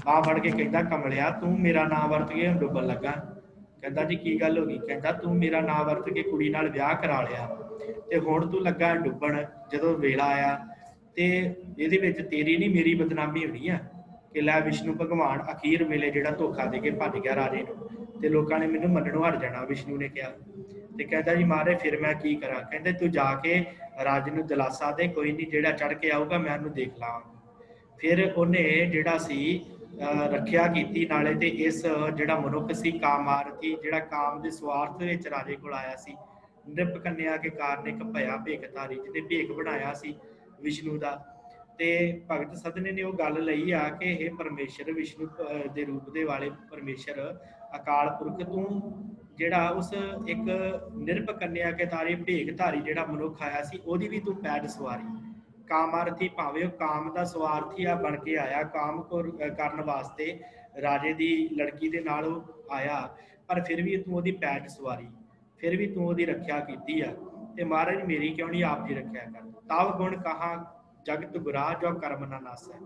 ਬਾਂਹ ਫੜ ਕੇ ਕਹਿੰਦਾ ਕਮਲਿਆ ਤੂੰ ਮੇਰਾ ਨਾਂ ਵਰਤ ਕੇ ਡੁੱਬਣ ਲੱਗਾ। ਕਹਿੰਦਾ ਜੀ ਕੀ ਗੱਲ ਹੋ ਗਈ। ਕਹਿੰਦਾ ਤੂੰ ਮੇਰਾ ਨਾਂ ਵਰਤ ਕੇ ਕੁੜੀ ਨਾਲ ਵਿਆਹ ਕਰਾ ਲਿਆ ਤੇ ਹੁਣ ਤੂੰ ਲੱਗਾ ਡੁੱਬਣ। ਜਦੋਂ ਵੇਲਾ ਆਇਆ ਤੇ ਇਹਦੇ ਵਿੱਚ ਤੇਰੀ ਨਹੀਂ ਮੇਰੀ ਬਦਨਾਮੀ ਹੋਣੀ ਆ ਕਿ ਲੈ ਵਿਸ਼ਨੂੰ ਭਗਵਾਨ ਅਖੀਰ ਵੇਲੇ ਜਿਹੜਾ ਧੋਖਾ ਦੇ ਕੇ ਭੱਜ ਗਿਆ ਰਾਜੇ ਨੂੰ, ਤੇ ਲੋਕਾਂ ਨੇ ਮੈਨੂੰ ਮੰਨਣੋਂ ਹਟ ਜਾਣਾ, ਵਿਸ਼ਨੂੰ ਨੇ ਕਿਹਾ। ਤੇ ਕਹਿੰਦਾ ਜੀ ਮਹਾਰਾਜ ਫਿਰ ਮੈਂ ਕੀ ਕਰਾਂ। ਕਹਿੰਦੇ ਤੂੰ ਜਾ ਕੇ ਰਾਜੇ ਨੂੰ ਦਿਲਾਸਾ ਦੇ, ਕੋਈ ਨਹੀਂ ਜਿਹੜਾ ਚੜ ਕੇ ਆਊਗਾ ਮੈਂ ਉਹਨੂੰ ਦੇਖ ਲਾਂਗਾ। ਫਿਰ ਉਹਨੇ ਜਿਹੜਾ ਸੀ ਰੱਖਿਆ ਕੀਤੀ ਨਾਲੇ। ਤੇ ਇਸ ਜਿਹੜਾ ਮਨੁੱਖ ਸੀ ਕਾਮਾਰਥੀ, ਜਿਹੜਾ ਕਾਮ ਦੇ ਸਵਾਰਥ ਵਿੱਚ ਰਾਜੇ ਕੋਲ ਆਇਆ ਸੀ, ਨਿਰਪ ਕੰਨਿਆ ਕੇ ਕਾਰਨ ਇੱਕ ਭਇਆ ਭੇਖ ਧਾਰੀ, ਜਿਹਨੇ ਭੇਖ ਬਣਾਇਆ ਸੀ ਵਿਸ਼ਨੂੰ ਦਾ। ਤੇ ਭਗਤ ਸਦਨੇ ਨੇ ਉਹ ਗੱਲ ਲਈ ਆ ਕਿ ਇਹ ਪਰਮੇਸ਼ਰ ਵਿਸ਼ਨੂੰ ਦੇ ਰੂਪ ਦੇ ਵਾਲੇ ਪਰਮੇਸ਼ਰ ਅਕਾਲ ਪੁਰਖ, ਤੂੰ ਜਿਹੜਾ ਉਸ ਇੱਕ ਨਿਰਪ ਕੰਨਿਆ ਕੇ ਤਾਰੇ ਭੇਖ ਧਾਰੀ ਜਿਹੜਾ ਮਨੁੱਖ ਆਇਆ ਸੀ, ਉਹਦੀ ਵੀ ਤੂੰ ਪੈਜ ਸਵਾਰੀ। ਕਾਮਾਰਥੀ ਭਾਵੇਂ ਉਹ ਕਾਮ ਦਾ ਸਵਾਰਥੀ ਆ ਬਣ ਕੇ ਆਇਆ, ਕਾਮ ਕਰਨ ਵਾਸਤੇ ਰਾਜੇ ਦੀ ਲੜਕੀ ਦੇ ਨਾਲ ਉਹ ਆਇਆ, ਪਰ ਫਿਰ ਵੀ ਤੂੰ ਉਹਦੀ ਪੈਜ ਸਵਾਰੀ, ਫਿਰ ਵੀ ਤੂੰ ਉਹਦੀ ਰੱਖਿਆ ਕੀਤੀ ਆ। ਤੇ ਮਹਾਰਾਜ ਮੇਰੀ ਕਿਉਂ ਨਹੀਂ ਆਪ ਜੀ ਰੱਖਿਆ ਕਰ। ਤਵ ਗੁਣ ਕਹਾ ਜਗਤ ਗੁਰਾ, ਜੋ ਕਰਮ ਨਾ ਨਾਸੈ।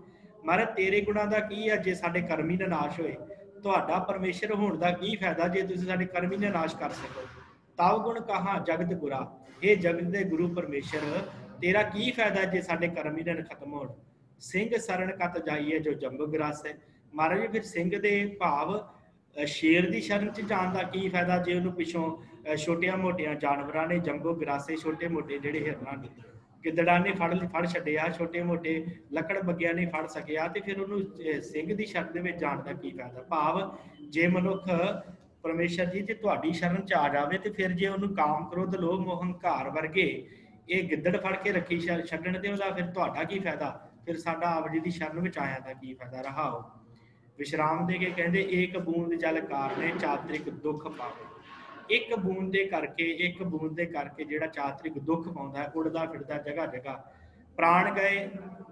ਮਹਾਰਾਜ ਤੇਰੇ ਗੁਣਾਂ ਦਾ ਕੀ ਆ ਜੇ ਸਾਡੇ ਕਰਮ ਹੀ ਨਾ ਨਾਸ਼ ਹੋਏ। ਤੁਹਾਡਾ ਪਰਮੇਸ਼ਰ ਹੋਣ ਦਾ ਕੀ ਫਾਇਦਾ ਜੇ ਤੁਸੀਂ ਸਾਡੇ ਕਰਮ ਹੀ ਨਾ ਨਾਸ਼ ਕਰ ਸਕੋ। ਤਵ ਗੁਣ ਕਹਾ ਜਗਤ ਗੁਰਾ, ਇਹ ਜਗਤ ਦੇ ਗੁਰੂ ਪਰਮੇਸ਼ਰ तेरा की फायदा जे साडे कर्म ही दिन खत्म हो। सिंह सरन कत जाइए जो जंब ग्रास है। महाराज जी फिर सिंह दे भाव शेर की शरण च जाण दा की फायदा जे उन्होंने पिछों छोटिया मोटिया जानवरां ने जंबो ग्रासे छोटे मोटे जिहड़े हिरनां ने गिद्दड़ां ने फड़ छड्डिया, छोटे मोटे लकड़ बग्गिया नहीं फड़ सकिया, तो फिर उन्होंने सिंह की शरण में जाण का की फायदा। भाव जे मनुख परमेश्वर जी जे तुहाडी शरण च आ जाए तो फिर जे उन्होंने काम क्रोध लोभ मोह हंकार वर्गे ये गिद्दड़ फड़ के रखी छड्डण ते उहदा फिर तुहाडा की फायदा, फिर साडा आप जी की शरण में आया का की फायदा। रहाओ विश्राम दे के कहते एक बूंद जल कारने चातरिक दुख पावे। एक बूंद दे करके एक बूंद दे करके जिहड़ा चातरिक दुख पाउंदा है, उड़दा फिरदा जगह जगह। प्राण गए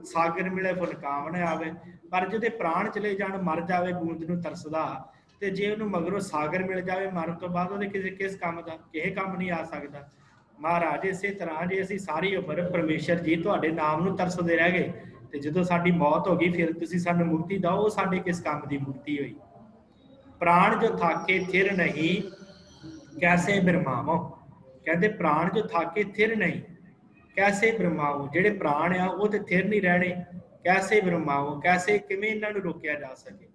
सागर मिले फुल कामण आवे। पर जिहदे प्राण चले जाण मर जावे बूंद नूं तरसदा, ते जे उहनूं मगरों सागर मिल जाए मरण तो बाद उहदे किस काम दा किहे काम नहीं आ सकदा। महाराज इसे तरह जे असीं सारी उम्र परमेश्वर जी तुहाडे नाम नूं तरसदे रह गए ते जदों साडी मौत हो गई फिर तुसीं सानूं मुक्ति दओ, वो साडे किस काम दी मुक्ति होई। प्राण जो थाके थिर नहीं कैसे बिरमावो। कहते प्राण जो थाके थिर नहीं कैसे बिरमावो। जिहड़े प्राण आ वो ते थिर नहीं रहने, कैसे बिरमावो कैसे किवें इन्हां नूं रोकिया जा सके।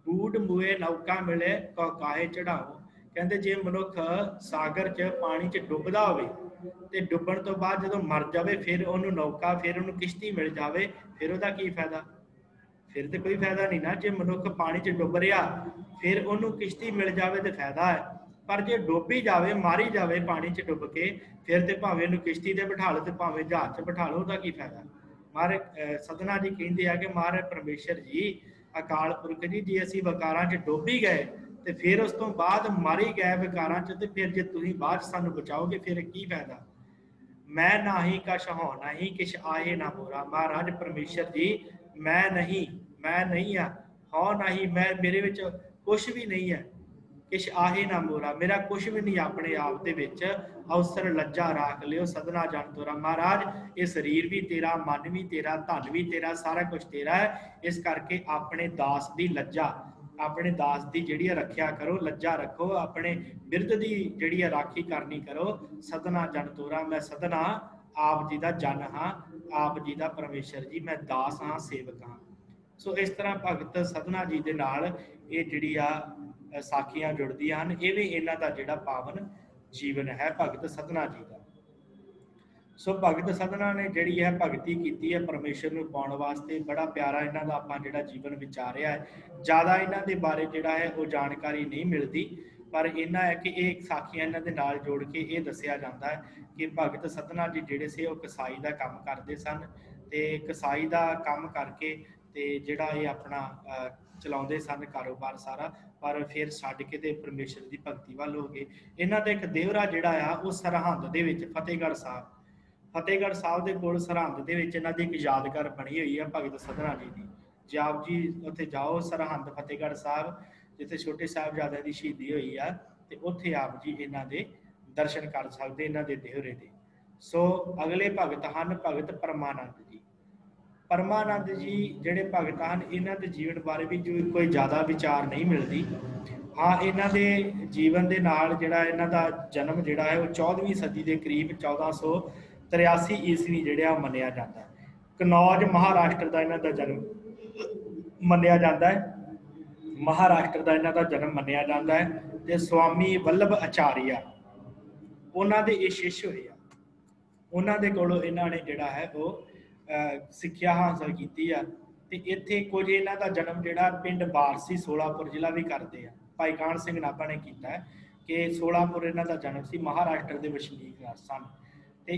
बूढ़ मूए नौका मिले काहे चढ़ाओ। कहते जे मनुख सागर च पानी च डुबदा होवे ते डुबण तो बाद जदों मर जावे फिर उहनूं नौका फिर उहनूं किश्ती मिल जावे, फिर उहदा की फायदा। फिर तो कोई फायदा नहीं ना। जे मनुख पानी च डुब रहा फिर उहनूं किश्ती मिल जावे तो फायदा है, पर जे डुब ही जावे मारी जावे पानी च डुब के फिर तो भावें उहनूं किश्ती ते बिठा लो तो भावें जहाज च बिठा लो, उहदा की फायदा। महाराज सतना जी कहते हैं कि महाराज परमेश्वर जी अकाल पुरख जी जे असीं वकारां च डुब ही गए तो फिर उस तो बाद मर ही गए विकारां च, तो फिर जे तुसीं बाद सानूं बचाओगे फिर की फायदा। मैं नाही कछ हो नहीं किश आए ना मोरा। महाराज परमेश्वर जी मैं नहीं आ हो नहीं मैं मेरे विच कुछ भी नहीं है, किश आहे ना मोरा मेरा कुछ भी नहीं अपने आप दे विच। अवसर लज्जा राख लियो सदना जन तोरा। महाराज ये शरीर भी तेरा, मन भी तेरा, धन भी तेरा, सारा कुछ तेरा है। इस करके अपने दास की लज्जा अपने दास की जिहड़ी रखिया करो, लज्जा रखो, अपने बिरध की जिहड़ी राखी करनी करो। सदना जन तोरा मैं सदना आप जी का जन हाँ, आप जी का परमेश्वर जी मैं दास हाँ सेवक हाँ। सो इस तरह भगत सदना जी के नाल ये जिहड़ी आ साखियां जुड़दियां हैं। ये भी इन्हां दा जिहड़ा पावन जीवन है भगत सदना जी का। सो भगत सदना ने जिहड़ी है भगती की है परमेश्वर नूं पाउण वास्ते। बड़ा प्यारा इन्हां दा आपां जिहड़ा जीवन विचारिया है। ज़्यादा इन्हां दे बारे जिहड़ा है वो जानकारी नहीं मिलती, पर इन्ना है कि एक साखियां इन्हां दे नाल जोड़ के ये दस्सिया जाता है कि भगत सदना जी जिहड़े से वो कसाई का काम करते सन, ते कसाई का काम करके ते जिहड़ा ये अपना चलाउंदे सन कारोबार सारा, पर फिर छड्ड के ते परमेश्वर की भगती वाल हो गए। इन्हां दा एक देवरा जिहड़ा आ वो सरहंद दे विच फतेहगढ़ साहब के कोल सरहंद दे विच इन्हां दी एक यादगार बनी हुई है भगत सदना जी की। जे आप जी उत्थे जाओ सरहंद फतेहगढ़ साहब जिथे छोटे साहिबजादे की शहीदी हुई है, तो उत्थे आप जी इन्हां दे दर्शन कर सकते इन्हां दे देहरे दे। सो अगले भगत हैं भगत परमानंद जी। परमानंद जी जिहड़े भगत हैं इन्हां दे जीवन बारे भी जो कोई ज़्यादा विचार नहीं मिलती। हाँ इन्हां दे जीवन के नाल जिहड़ा इन्हां दा जन्म जिहड़ा है वो 14वीं सदी के करीब 1483 ईस्वी जिहड़ा मन्निया जाता है। कनौज महाराष्ट्र का इन्हां दा जन्म मन्निया जाता है। महाराष्ट्र का इन्हां दा जन्म मन्निया जाता है। ते स्वामी वल्लभ आचार्य उन्हां दे ये शिष्य होए आ। उन्हां दे कोलों इन्हां ने जिहड़ा है वो सिक्ख्या हासिल की है। ते इत्थे कुछ इन्हां दा जन्म जिहड़ा पिंड बारसी सोलापुर जिला भी करते हैं। भाई कान सिंह नाभा ने किया है कि सोलापुर इन्हां दा जन्म सी, महाराष्ट्र के वसनीक सन। ते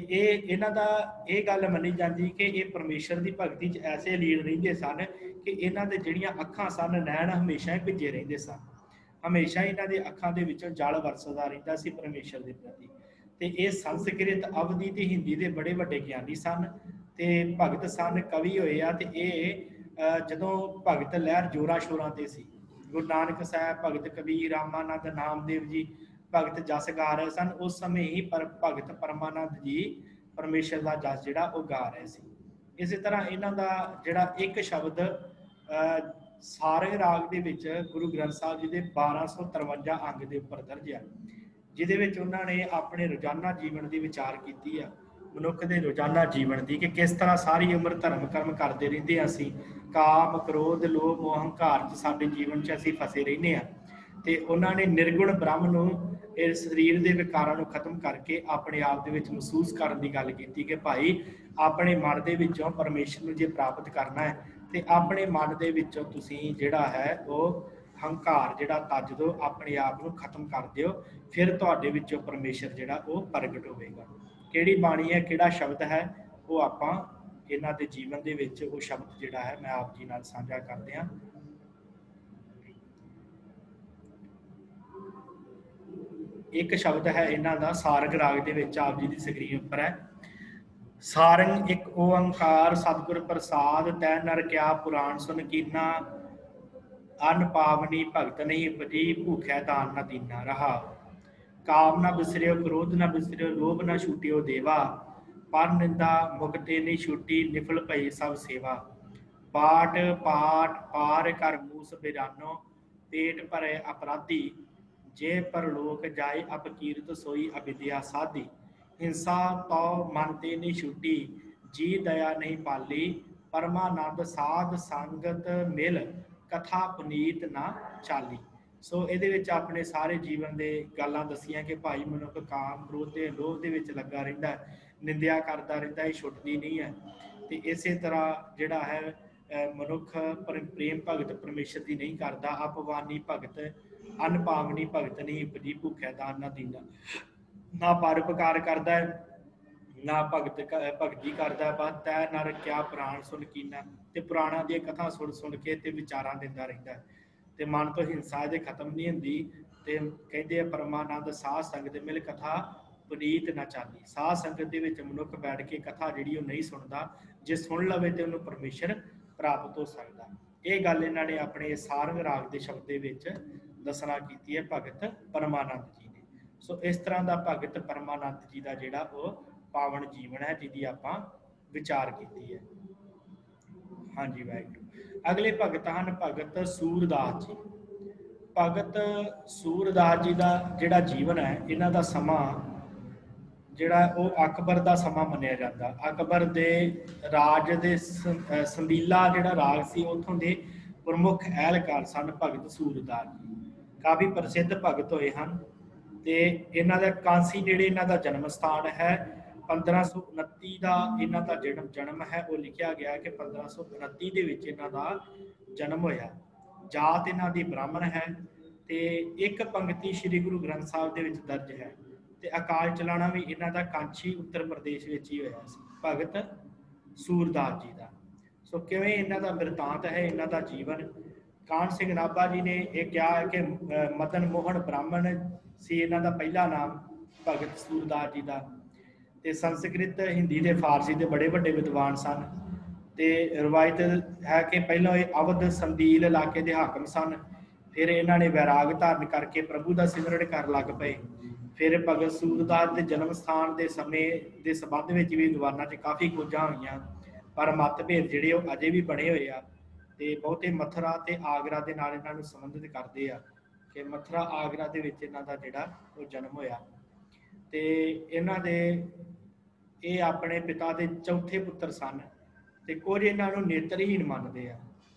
इन्हां दा ये गल मन्नी जाती कि ये परमेश्वर की भगती च ऐसे लीन रहिंदे सन कि इन्हां दे जिहड़ियां अखां सन नैन हमेशा ही भिजे रहिंदे सन। हमेशा इन्हां दे अखां दे विचों जल वरसदा रहिंदा सी परमेश्वर के प्रति। ते ये संस्कृत अवधी ते हिंदी के बड़े वड्डे ज्ञानी सन ते भगत सन, कवि होए आ। ते ये जदों भगत लहर जोरां शोरां ते सी, गुरु नानक साहब, भगत कबीर, रामानंद, नामदेव जी भगत जस गा रहे सन, उस समय ही भगत परमानंद जी परमेश्वर का जस जिहड़ा वो गा रहे सी। इस तरह इन्हां दा जिहड़ा एक शब्द सारे राग दे विच गुरु ग्रंथ साहिब जी के 1253 अंग के उपर दर्ज है, जिहदे विच उन्हां ने अपने रोजाना जीवन की विचार की है। ਮਨੁੱਖ ਦੇ ਰੋਜ਼ਾਨਾ ਜੀਵਨ ਦੀ, ਕਿ ਕਿਸ ਤਰ੍ਹਾਂ ਸਾਰੀ ਉਮਰ ਧਰਮ ਕਰਮ ਕਰਦੇ ਰਹਿੰਦੇ ਹਾਂ ਅਸੀਂ, ਕਾਮ ਕ੍ਰੋਧ ਲੋਭ ਮੋਹ ਹੰਕਾਰ 'ਚ ਸਾਡੇ ਜੀਵਨ 'ਚ ਅਸੀਂ ਫਸੇ ਰਹਿੰਦੇ ਹਾਂ। ਤੇ ਉਹਨਾਂ ਨੇ ਨਿਰਗੁਣ ਬ੍ਰਹਮ ਨੂੰ, ਇਸ ਸਰੀਰ ਦੇ ਵਿਕਾਰਾਂ ਨੂੰ ਖਤਮ ਕਰਕੇ ਆਪਣੇ ਆਪ ਦੇ ਵਿੱਚ ਮਹਿਸੂਸ ਕਰਨ ਦੀ ਗੱਲ ਕੀਤੀ ਕਿ ਭਾਈ ਆਪਣੇ ਮਨ ਦੇ ਵਿੱਚੋਂ ਪਰਮੇਸ਼ਰ ਨੂੰ ਜੇ ਪ੍ਰਾਪਤ ਕਰਨਾ ਹੈ ਤੇ ਆਪਣੇ ਮਨ ਦੇ ਵਿੱਚੋਂ ਤੁਸੀਂ ਜਿਹੜਾ ਹੈ ਉਹ ਹੰਕਾਰ ਜਿਹੜਾ ਤੱਜ ਦਿਓ, ਆਪਣੇ ਆਪ ਨੂੰ ਖਤਮ ਕਰ ਦਿਓ, ਫਿਰ ਤੁਹਾਡੇ ਵਿੱਚੋਂ ਪਰਮੇਸ਼ਰ ਜਿਹੜਾ ਉਹ ਪ੍ਰਗਟ ਹੋਵੇਗਾ। ਕਿਹੜੀ ਬਾਣੀ ਹੈ, ਕਿਹੜਾ ਸ਼ਬਦ ਹੈ, ਉਹ ਆਪਾਂ ਇਹਨਾਂ ਦੇ ਜੀਵਨ ਦੇ ਵਿੱਚ ਉਹ ਸ਼ਬਦ ਜਿਹੜਾ ਹੈ ਮੈਂ ਆਪ ਜੀ ਨਾਲ ਸਾਂਝਾ ਕਰਦੇ ਹਾਂ। ਇੱਕ ਸ਼ਬਦ ਹੈ ਇਹਨਾਂ ਦਾ ਸਾਰੰਗ ਰਾਗ ਦੇ ਵਿੱਚ, ਆਪ ਜੀ ਦੀ ਸਕਰੀਨ ਉੱਪਰ ਹੈ। ਸਾਰੰਗ ਇੱਕ ਓੰਕਾਰ ਸਤਿਗੁਰ ਪ੍ਰਸਾਦ, ਤੈ ਨਰ ਕਿਆ ਪੁਰਾਣ ਸੁਨ ਕੀਨਾ, ਅਨ ਪਾਵਨੀ ਭਗਤ ਨਹੀਂ ਉਪਜੀ, ਭੂਖਿਆ ਦਾਨ ਨਾ ਦੀਨਾ ਰਹਾ। ਕਾਮ ਨਾ ਬਿਸਰਿਓ ਕ੍ਰੋਧ ਨਾ ਬਿਸਰਿਓ, ਲੋਭ ਨਾ ਛੂਟਿਓ ਦੇਵਾ, ਪਰ ਨਿੰਦਾ ਮੁਕਤੇ ਨਹੀਂ ਛੁੱਟੀ, ਨਿਫਲ ਭਈ ਸਭ ਸੇਵਾ। ਪਾਟ ਪਾਟ ਪਾਰ ਕਰ ਮੂਸ ਬਿਰਾਨੋ, ਪੇਟ ਭਰੇ ਅਪਰਾਧੀ, ਜੇ ਪਰਲੋਕ ਜਾਏ ਅਪਕੀਰਤ ਸੋਈ ਅਵਿਦਿਆ ਸਾਧੀ। ਹਿੰਸਾ ਤਉ ਮਨ ਤੇ ਨਹੀਂ ਛੁੱਟੀ, ਜੀ ਦਇਆ ਨਹੀਂ ਪਾਲੀ, ਪਰਮਾਨੰਦ ਸਾਧ ਸੰਗਤ ਮਿਲ, ਕਥਾ ਪੁਨੀਤ ਨਾ ਚਾਲੀ। ਸੋ ਇਹਦੇ ਵਿੱਚ ਆਪਣੇ ਸਾਰੇ ਜੀਵਨ ਦੇ ਗੱਲਾਂ ਦੱਸੀਆਂ ਕਿ ਭਾਈ ਮਨੁੱਖ ਕਾਮ ਕ੍ਰੋਧ ਤੇ ਲੋਭ ਦੇ ਵਿੱਚ ਲੱਗਾ ਰਹਿੰਦਾ, ਨਿੰਦਿਆ ਕਰਦਾ ਰਹਿੰਦਾ, ਇਹ ਛੁੱਟਦੀ ਨਹੀਂ ਹੈ। ਤੇ ਇਸੇ ਤਰ੍ਹਾਂ ਜਿਹੜਾ ਹੈ ਮਨੁੱਖ ਪ੍ਰੇਮ ਭਗਤ ਪਰਮੇਸ਼ਰ ਦੀ ਨਹੀਂ ਕਰਦਾ, ਅਪਵਾਨੀ ਭਗਤ ਅਨਪਾਵਨੀ ਭਗਤ ਨਹੀਂ ਉਪਜੀ, ਭੁੱਖਿਆ ਦਾਨ ਨਾ ਦੀਨਾ। ਨਾ ਪਰਉਪਕਾਰ ਕਰਦਾ ਹੈ, ਨਾ ਭਗਤੀ ਕਰਦਾ, ਬਸ ਤੈ ਨਰ ਕਿਆ ਪੁਰਾਣ ਸੁਣ ਕੀਨਾ, ਤੇ ਪੁਰਾਣਾਂ ਦੀਆਂ ਕਥਾ ਸੁਣ ਸੁਣ ਕੇ ਤੇ ਵਿਚਾਰਾਂ ਦਿੰਦਾ ਰਹਿੰਦਾ ਹੈ। ਤੇ ਮਨ ਤੋਂ ਹਿੰਸਾ ਇਹਦੇ ਖਤਮ ਨਹੀਂ ਹੁੰਦੀ। ਤੇ ਕਹਿੰਦੇ ਆ ਪਰਮਾਨੰਦ ਸਾਧ ਸੰਗਤ ਮਿਲ, ਕਥਾ ਪੁਨੀਤ ਨਾ ਚਾਲੀ। ਸਾਧ ਸੰਗਤ ਦੇ ਵਿੱਚ ਮਨੁੱਖ ਬੈਠ ਕੇ ਕਥਾ ਜਿਹੜੀ ਉਹ ਨਹੀਂ ਸੁਣਦਾ, ਜੇ ਸੁਣ ਲਵੇ ਤੇ ਉਹਨੂੰ ਪਰਮੇਸ਼ਰ ਪ੍ਰਾਪਤ ਹੋ ਸਕਦਾ। ਇਹ ਗੱਲ ਇਹਨਾਂ ਨੇ ਆਪਣੇ ਸਾਰੰਗ ਰਾਗ ਦੇ ਸ਼ਬਦ ਦੇ ਵਿੱਚ ਦੱਸਣਾ ਕੀਤੀ ਹੈ ਭਗਤ ਪਰਮਾਨੰਦ ਜੀ ਨੇ। ਸੋ ਇਸ ਤਰ੍ਹਾਂ ਦਾ ਭਗਤ ਪਰਮਾਨੰਦ ਜੀ ਦਾ ਜਿਹੜਾ ਉਹ ਪਾਵਨ ਜੀਵਨ ਹੈ, ਜਿਹਦੀ ਆਪਾਂ ਵਿਚਾਰ ਕੀਤੀ ਹੈ। ਹਾਂਜੀ ਵਾਹਿਗੁਰੂ। ਅਗਲੇ ਭਗਤ ਹਨ ਭਗਤ ਸੂਰਦਾਸ ਜੀ। ਭਗਤ ਸੂਰਦਾਸ ਜੀ ਦਾ ਜਿਹੜਾ ਜੀਵਨ ਹੈ, ਇਹਨਾਂ ਦਾ ਸਮਾਂ ਜਿਹੜਾ ਉਹ ਅਕਬਰ ਦਾ ਸਮਾਂ ਮੰਨਿਆ ਜਾਂਦਾ। ਅਕਬਰ ਦੇ ਰਾਜ ਦੇ ਸੰਦੀਲਾ ਜਿਹੜਾ ਰਾਗ ਸੀ, ਉੱਥੋਂ ਦੇ ਪ੍ਰਮੁੱਖ ਅਹਿਲਕਾਰ ਸਨ ਭਗਤ ਸੂਰਦਾਸ ਜੀ। ਕਾਫੀ ਪ੍ਰਸਿੱਧ ਭਗਤ ਹੋਏ ਹਨ। ਤੇ ਇਹਨਾਂ ਦਾ ਕਾਂਸੀ ਨੇੜੇ ਇਹਨਾਂ ਦਾ ਜਨਮ ਸਥਾਨ ਹੈ। 1529 ਦਾ ਇਹਨਾਂ ਦਾ ਜਨਮ ਹੈ। ਉਹ ਲਿਖਿਆ ਗਿਆ ਕਿ 1529 ਦੇ ਵਿੱਚ ਇਹਨਾਂ ਦਾ ਜਨਮ ਹੋਇਆ। ਜਾਤ ਇਹਨਾਂ ਦੀ ਬ੍ਰਾਹਮਣ ਹੈ ਤੇ ਇੱਕ ਪੰਕਤੀ ਸ੍ਰੀ ਗੁਰੂ ਗ੍ਰੰਥ ਸਾਹਿਬ ਦੇ ਵਿੱਚ ਦਰਜ ਹੈ। ਤੇ ਅਕਾਲ ਚਲਾਣਾ ਵੀ ਇਹਨਾਂ ਦਾ ਕਾਂਚੀ ਉੱਤਰ ਪ੍ਰਦੇਸ਼ ਵਿੱਚ ਹੀ ਹੋਇਆ ਸੀ, ਭਗਤ ਸੂਰਦਾਸ ਜੀ ਦਾ। ਸੋ ਕਿਵੇਂ ਇਹਨਾਂ ਦਾ ਬਿਰਤਾਂਤ ਹੈ, ਇਹਨਾਂ ਦਾ ਜੀਵਨ। ਕਾਹਨ ਸਿੰਘ ਨਾਭਾ ਜੀ ਨੇ ਇਹ ਕਿਹਾ ਹੈ ਕਿ ਮਦਨ ਮੋਹਨ ਬ੍ਰਾਹਮਣ ਸੀ ਇਹਨਾਂ ਦਾ ਪਹਿਲਾ ਨਾਮ, ਭਗਤ ਸੂਰਦਾਸ ਜੀ ਦਾ। ਤੇ ਸੰਸਕ੍ਰਿਤ, ਹਿੰਦੀ ਤੇ ਫਾਰਸੀ ਦੇ ਬੜੇ ਵੱਡੇ ਵਿਦਵਾਨ ਸਨ। ਤੇ ਰਵਾਇਤ ਹੈ ਕਿ ਪਹਿਲਾਂ ਇਹ ਅਵਧ ਸੰਦੀਲ ਇਲਾਕੇ ਦੇ ਹਾਕਮ ਸਨ। ਫਿਰ ਇਹਨਾਂ ਨੇ ਵੈਰਾਗ ਧਾਰਨ ਕਰਕੇ ਪ੍ਰਭੂ ਦਾ ਸਿਮਰਨ ਕਰਨ ਲੱਗ ਪਏ। ਫਿਰ ਭਗਤ ਸੂਰਦਾਸ ਦੇ ਜਨਮ ਸਥਾਨ ਦੇ ਸਮੇਂ ਦੇ ਸੰਬੰਧ ਵਿੱਚ ਵੀ ਵਿਦਵਾਨਾਂ 'ਚ ਕਾਫੀ ਖੋਜਾਂ ਹੋਈਆਂ, ਪਰ ਮਤਭੇਦ ਜਿਹੜੇ ਉਹ ਅਜੇ ਵੀ ਬਣੇ ਹੋਏ ਆ। ਤੇ ਬਹੁਤੇ ਮਥੁਰਾ ਤੇ ਆਗਰਾ ਦੇ ਨਾਲ ਇਹਨਾਂ ਨੂੰ ਸੰਬੰਧਿਤ ਕਰਦੇ ਆ ਕਿ ਮਥੁਰਾ ਆਗਰਾ ਦੇ ਵਿੱਚ ਇਹਨਾਂ ਦਾ ਜਿਹੜਾ ਉਹ ਜਨਮ ਹੋਇਆ। ਤੇ ਇਹਨਾਂ ਦੇ ਇਹ ਆਪਣੇ ਪਿਤਾ ਦੇ ਚੌਥੇ ਪੁੱਤਰ ਸਨ। ਤੇ ਕੁਝ ਇਹਨਾਂ ਨੂੰ ਨੇਤਰਹੀਣ ਮੰਨਦੇ ਆ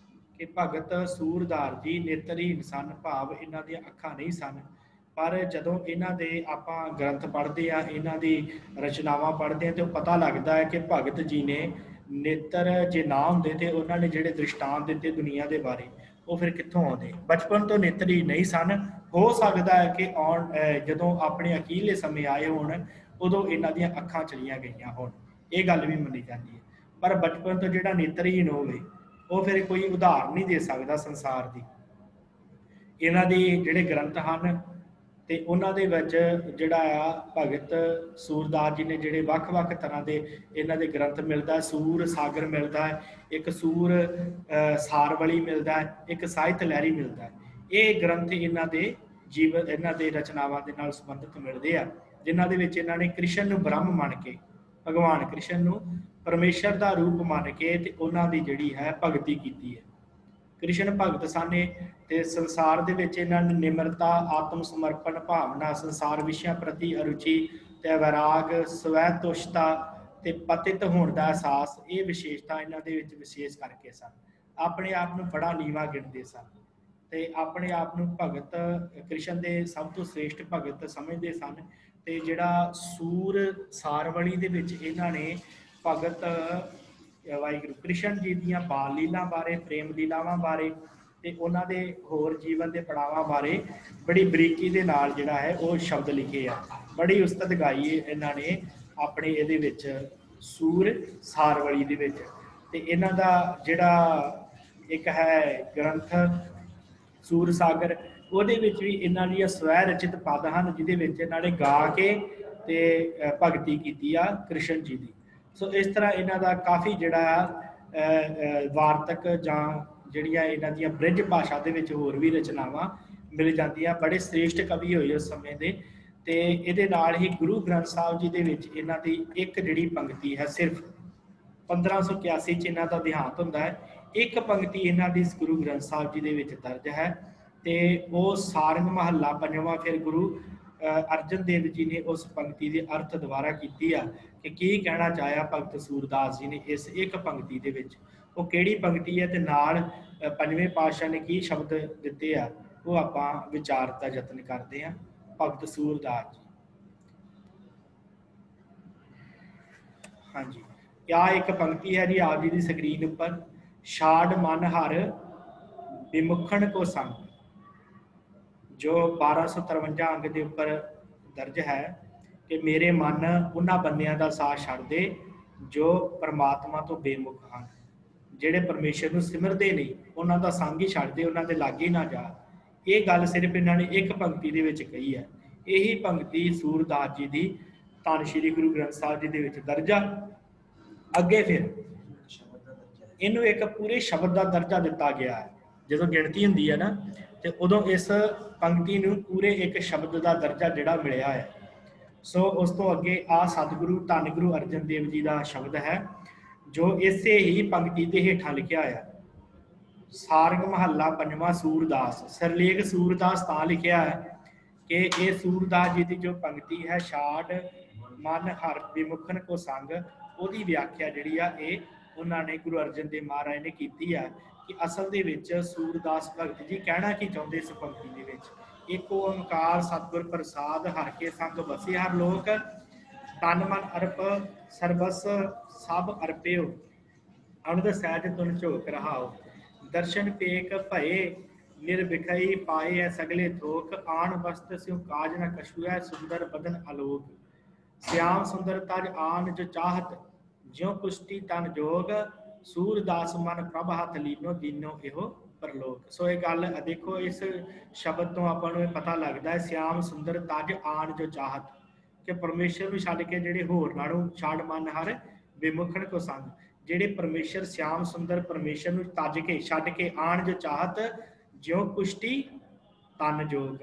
ਕਿ ਭਗਤ ਸੂਰਦਾਸ ਜੀ ਨੇਤਰਹੀਣ ਸਨ, ਭਾਵ ਇਹਨਾਂ ਦੀਆਂ ਅੱਖਾਂ ਨਹੀਂ ਸਨ। ਪਰ ਜਦੋਂ ਇਹਨਾਂ ਦੇ ਆਪਾਂ ਗ੍ਰੰਥ ਪੜ੍ਹਦੇ ਆ, ਇਹਨਾਂ ਦੀ ਰਚਨਾਵਾਂ ਪੜ੍ਹਦੇ ਆ, ਤੇ ਉਹ ਪਤਾ ਲੱਗਦਾ ਹੈ ਕਿ ਭਗਤ ਜੀ ਨੇ ਨੇਤਰ ਜੇ ਨਾ ਹੁੰਦੇ ਤੇ ਉਹਨਾਂ ਨੇ ਜਿਹੜੇ ਦ੍ਰਿਸ਼ਟਾਂਤ ਦਿੱਤੇ ਦੁਨੀਆ ਦੇ ਬਾਰੇ, ਉਹ ਫਿਰ ਕਿੱਥੋਂ ਆਉਂਦੇ। ਬਚਪਨ ਤੋਂ ਨੇਤਰਹੀਣ ਨਹੀਂ ਸਨ। ਹੋ ਸਕਦਾ ਹੈ ਕਿ ਜਦੋਂ ਆਪਣੇ ਅਖੀਰਲੇ ਸਮੇਂ ਆਏ ਹੋਣ, ਉਦੋਂ ਇਹਨਾਂ ਦੀਆਂ ਅੱਖਾਂ ਚਲੀਆਂ ਗਈਆਂ ਹੋਣ, ਇਹ ਗੱਲ ਵੀ ਮੰਨੀ ਜਾਂਦੀ ਹੈ। ਪਰ ਬਚਪਨ ਤੋਂ ਜਿਹੜਾ ਨੇਤਰਹੀਣ ਹੋਵੇ, ਉਹ ਫਿਰ ਕੋਈ ਉਦਾਹਰਨ ਨਹੀਂ ਦੇ ਸਕਦਾ ਸੰਸਾਰ ਦੀ। ਇਹਨਾਂ ਦੇ ਜਿਹੜੇ ਗ੍ਰੰਥ ਹਨ ਤੇ ਉਹਨਾਂ ਦੇ ਵਿੱਚ ਜਿਹੜਾ ਆ ਭਗਤ ਸੂਰਦਾਸ ਜੀ ਨੇ ਜਿਹੜੇ ਵੱਖ-ਵੱਖ ਤਰ੍ਹਾਂ ਦੇ ਇਹਨਾਂ ਦੇ ਗ੍ਰੰਥ ਮਿਲਦਾ। ਸੂਰ ਸਾਗਰ ਮਿਲਦਾ ਹੈ, ਇੱਕ ਸੂਰ ਸਾਰਵਲੀ ਮਿਲਦਾ ਹੈ, ਇੱਕ ਸਾਹਿਤ ਲਹਿਰੀ ਮਿਲਦਾ ਹੈ। ਇਹ ਗ੍ਰੰਥ ਇਹਨਾਂ ਦੇ ਜੀਵਨ, ਇਹਨਾਂ ਦੇ ਰਚਨਾਵਾਂ ਦੇ ਨਾਲ ਸੰਬੰਧਿਤ ਮਿਲਦੇ ਆ, ਜਿਨ੍ਹਾਂ ਦੇ ਵਿੱਚ ਇਹਨਾਂ ਨੇ ਕ੍ਰਿਸ਼ਨ ਨੂੰ ਬ੍ਰਹਮ ਮੰਨ ਕੇ, ਭਗਵਾਨ ਕ੍ਰਿਸ਼ਨ ਨੂੰ ਪਰਮੇਸ਼ਰ ਦਾ ਰੂਪ ਮੰਨ ਕੇ ਤੇ ਉਹਨਾਂ ਦੀ ਜਿਹੜੀ ਹੈ ਭਗਤੀ ਕੀਤੀ ਹੈ। ਕ੍ਰਿਸ਼ਨ ਭਗਤ ਸਨ ਤੇ ਸੰਸਾਰ ਦੇ ਵਿੱਚ ਇਹਨਾਂ ਨੇ ਨਿਮਰਤਾ, ਆਤਮ ਸਮਰਪਣ ਭਾਵਨਾ, ਸੰਸਾਰ ਵਿਸ਼ਿਆਂ ਪ੍ਰਤੀ ਅਰੁਚੀ ਤੇ ਵੈਰਾਗ, ਸਵੈ ਤੁਸ਼ਤਾ, ਤੇ ਪਤਿਤ ਹੋਣ ਦਾ ਅਹਿਸਾਸ, ਇਹ ਵਿਸ਼ੇਸ਼ਤਾ ਇਹਨਾਂ ਦੇ ਵਿੱਚ ਵਿਸ਼ੇਸ਼ ਕਰਕੇ ਸਨ। ਆਪਣੇ ਆਪ ਨੂੰ ਬੜਾ ਨੀਵਾਂ ਗਿਣਦੇ ਸਨ ਤੇ ਆਪਣੇ ਆਪ ਨੂੰ ਭਗਤ ਕ੍ਰਿਸ਼ਨ ਦੇ ਸਭ ਤੋਂ ਸ੍ਰੇਸ਼ਟ ਭਗਤ ਸਮਝਦੇ ਸਨ। ਤੇ ਜਿਹੜਾ ਸੂਰ ਸਾਰਵਲੀ ਦੇ ਵਿੱਚ ਇਹਨਾਂ ਨੇ ਭਗਤ ਵਾਹਿਗੁਰੂ ਕ੍ਰਿਸ਼ਨ ਜੀ ਦੀਆਂ ਬਾਲ ਲੀਲਾ ਬਾਰੇ, ਪ੍ਰੇਮ ਲੀਲਾਵਾਂ ਬਾਰੇ ਤੇ ਉਹਨਾਂ ਦੇ ਹੋਰ ਜੀਵਨ ਦੇ ਪੜਾਵਾਂ ਬਾਰੇ ਬੜੀ ਬਰੀਕੀ ਦੇ ਨਾਲ ਜਿਹੜਾ ਹੈ ਉਹ ਸ਼ਬਦ ਲਿਖੇ ਆ। ਬੜੀ ਉਸਤਤਗਾਈ ਇਹਨਾਂ ਨੇ ਆਪਣੇ ਇਹਦੇ ਵਿੱਚ ਸੂਰ ਸਾਰਵਲੀ ਦੇ ਵਿੱਚ। ਤੇ ਇਹਨਾਂ ਦਾ ਜਿਹੜਾ ਇੱਕ ਹੈ ਗ੍ਰੰਥ ਸੂਰ ਸਾਗਰ, ਉਹਦੇ ਵਿੱਚ ਵੀ ਇਹਨਾਂ ਦੀਆਂ ਸਵੈ ਰਚਿਤ ਪਦ ਹਨ, ਜਿਹਦੇ ਵਿੱਚ ਇਹਨਾਂ ਨੇ ਗਾ ਕੇ ਤੇ ਭਗਤੀ ਕੀਤੀ ਆ ਕ੍ਰਿਸ਼ਨ ਜੀ ਦੀ। ਸੋ ਇਸ ਤਰ੍ਹਾਂ ਇਹਨਾਂ ਦਾ ਕਾਫੀ ਜਿਹੜਾ ਵਾਰਤਕ ਜਾਂ ਜਿਹੜੀਆਂ ਇਹਨਾਂ ਦੀਆਂ ਬ੍ਰਿਜ ਭਾਸ਼ਾ ਦੇ ਵਿੱਚ ਹੋਰ ਵੀ ਰਚਨਾਵਾਂ ਮਿਲ ਜਾਂਦੀਆਂ। ਬੜੇ ਸ੍ਰੇਸ਼ਟ ਕਵੀ ਹੋਏ ਉਸ ਸਮੇਂ ਦੇ। ਤੇ ਇਹਦੇ ਨਾਲ ਹੀ ਗੁਰੂ ਗ੍ਰੰਥ ਸਾਹਿਬ ਜੀ ਦੇ ਵਿੱਚ ਇਹਨਾਂ ਦੀ ਇੱਕ ਜਿਹੜੀ ਪੰਕਤੀ ਹੈ, ਸਿਰਫ 1581 ਚ ਇਹਨਾਂ ਦਾ ਦੇਹਾਂਤ ਹੁੰਦਾ ਹੈ, ਇੱਕ ਪੰਕਤੀ ਇਹਨਾਂ ਦੀ ਗੁਰੂ ਗ੍ਰੰਥ ਸਾਹਿਬ ਜੀ ਦੇ ਵਿੱਚ ਦਰਜ ਹੈ ਤੇ ਉਹ ਸਾਰੰਗ ਮਹੱਲਾ ਪੰਜਵਾਂ। ਫਿਰ ਗੁਰੂ ਅਰਜਨ ਦੇਵ ਜੀ ਨੇ ਉਸ ਪੰਕਤੀ ਦੇ ਅਰਥ ਦੁਬਾਰਾ ਕੀਤੀ ਆ ਕਿ ਕੀ ਕਹਿਣਾ ਚਾਹਿਆ ਭਗਤ ਸੂਰਦਾਸ ਜੀ ਨੇ ਇਸ ਇੱਕ ਪੰਕਤੀ ਦੇ ਵਿੱਚ। ਉਹ ਕਿਹੜੀ ਪੰਕਤੀ ਹੈ ਤੇ ਨਾਲ ਪੰਜਵੇਂ ਪਾਤਸ਼ਾਹ ਨੇ ਕੀ ਸ਼ਬਦ ਦਿੱਤੇ ਆ, ਉਹ ਆਪਾਂ ਵਿਚਾਰਨ ਦਾ ਯਤਨ ਕਰਦੇ ਹਾਂ। ਭਗਤ ਸੂਰਦਾਸ ਜੀ, ਹਾਂਜੀ, ਆ ਇੱਕ ਪੰਕਤੀ ਹੈ ਜੀ ਆਪ ਜੀ ਦੀ ਸਕਰੀਨ ਉੱਪਰ। ਛਾੜ ਮਨ ਹਰ ਵਿਮੁਖਣ ਕੋ ਸੰਗ, ਜੋ 1253 ਅੰਗ ਦੇ ਉੱਪਰ ਦਰਜ ਹੈ ਕਿ ਮੇਰੇ ਮਨ ਉਹਨਾਂ ਬੰਦਿਆਂ ਦਾ ਸਾਥ ਛੱਡ ਦੇ ਜੋ ਪਰਮਾਤਮਾ ਤੋਂ ਬੇਮੁਖ ਹਨ, ਜਿਹੜੇ ਪਰਮੇਸ਼ਰ ਨੂੰ ਸਿਮਰਦੇ ਨਹੀਂ, ਉਹਨਾਂ ਦਾ ਸੰਗ ਹੀ ਛੱਡ ਦੇ, ਉਹਨਾਂ ਦੇ ਲਾਗੇ ਨਾ ਜਾ। ਇਹ ਗੱਲ ਸਿਰਫ ਇਹਨਾਂ ਨੇ ਇੱਕ ਪੰਕਤੀ ਦੇ ਵਿੱਚ ਕਹੀ ਹੈ। ਇਹੀ ਪੰਕਤੀ ਸੂਰਦਾਸ ਜੀ ਦੀ ਧੰਨ ਸ਼੍ਰੀ ਗੁਰੂ ਗ੍ਰੰਥ ਸਾਹਿਬ ਜੀ ਦੇ ਵਿੱਚ ਦਰਜ ਆ। ਅੱਗੇ ਫਿਰ ਇਹਨੂੰ ਇੱਕ ਪੂਰੇ ਸ਼ਬਦ ਦਾ ਦਰਜਾ ਦਿੱਤਾ ਗਿਆ ਹੈ। ਜਦੋਂ ਗਿਣਤੀ ਹੁੰਦੀ ਹੈ ਨਾ ਤੇ ਉਦੋਂ ਇਸ ਪੰਕਤੀ ਨੂੰ ਪੂਰੇ ਇੱਕ ਸ਼ਬਦ ਦਾ ਦਰਜਾ ਜਿਹੜਾ ਮਿਲਿਆ ਹੈ। ਸੋ ਉਸ ਤੋਂ ਅੱਗੇ ਆ ਸਤਿਗੁਰੂ ਧੰਨ ਗੁਰੂ ਅਰਜਨ ਦੇਵ ਜੀ ਦਾ ਸ਼ਬਦ ਹੈ ਜੋ ਇਸੇ ਹੀ ਪੰਕਤੀ ਦੇ ਹੇਠਾਂ ਲਿਖਿਆ ਹੋਇਆ। ਸਾਰੰਗ ਮਹੱਲਾ ਪੰਜਵਾਂ ਸੂਰਦਾਸ, ਸਰਲੇਖ ਸੂਰਦਾਸ ਤਾਂ ਲਿਖਿਆ ਹੈ ਕਿ ਇਹ ਸੂਰਦਾਸ ਜੀ ਦੀ ਜੋ ਪੰਕਤੀ ਹੈ, ਛਾੜ ਮਨ ਹਰ ਵਿਮੁਖਨ ਕੋ ਸੰਗ, ਉਹਦੀ ਵਿਆਖਿਆ ਜਿਹੜੀ ਆ ਇਹ ਉਹਨਾਂ ਨੇ ਗੁਰੂ ਅਰਜਨ ਦੇਵ ਮਹਾਰਾਜ ਨੇ ਕੀਤੀ ਆ ਕਿ ਅਸਲ ਦੇ ਵਿੱਚ ਸੂਰਦਾਸ ਭਗਤ ਜੀ ਕਹਿਣਾ ਕੀ ਚਾਹੁੰਦੇ ਇਸ ਪੰਕਤੀ ਦੇ ਵਿੱਚ। ਇੱਕ ਓੰਕਾਰ ਸਤਿਗੁਰ ਪ੍ਰਸਾਦ ਹਰ ਕੇ ਸੰਗ ਵਸੇ ਹਰ ਲੋਕ, ਤਨ ਮਨ ਅਰਪ ਸਰਬਸ ਸਭ ਅਰਪਿਓ, ਅਨੰਦ ਸਹਿਜ ਤੁਨ ਝੋਕ ਰਹਾਓ, ਦਰਸ਼ਨ ਪੇਕ ਭਏ ਨਿਰਭਿਖਈ ਪਾਏ ਹੈ ਸਗਲੇ ਥੋਕ, ਆਣ ਵਸਤ ਸਿਉ ਕਾਜ ਨ ਕਛੂ ਹੈ ਸੁੰਦਰ ਬਦਨ ਆਲੋਕ, ਸਿਆਮ ਸੁੰਦਰ ਤਜ ਆਨ ਜੋ ਚਾਹਤ ਜਿਉ ਪੁਸ਼ਟੀ ਤਨ ਜੋਗ, ਸੂਰਦਾਸ ਮਨ ਪ੍ਰਭ ਹੱਥ ਲੀਨੋ ਦੀਨੋ ਇਹੋ ਪਰਲੋਕ। ਸੋ ਇਹ ਗੱਲ ਦੇਖੋ, ਇਸ ਸ਼ਬਦ ਤੋਂ ਆਪਾਂ ਨੂੰ ਪਤਾ ਲੱਗਦਾ ਹੈ ਸਿਆਮ ਸੁੰਦਰ ਤਜ ਆਨ ਜੋ ਚਾਹਤ, ਕਿ ਪਰਮੇਸ਼ਰ ਨੂੰ ਛੱਡ ਕੇ ਜਿਹੜੇ ਹੋਰ ਨਾਲੋਂ ਛੱਡ ਮਨ ਹਰ ਵਿਮੁਖਣ ਕੋ ਸੰਗ, ਜਿਹੜੇ ਪਰਮੇਸ਼ਰ ਸਿਆਮ ਸੁੰਦਰ ਪਰਮੇਸ਼ਰ ਨੂੰ ਤਜ ਕੇ ਛੱਡ ਕੇ ਆਣ ਜੋ ਚਾਹਤ ਜਿਉ ਪੁਸ਼ਟੀ ਤਨ ਜੋਗ।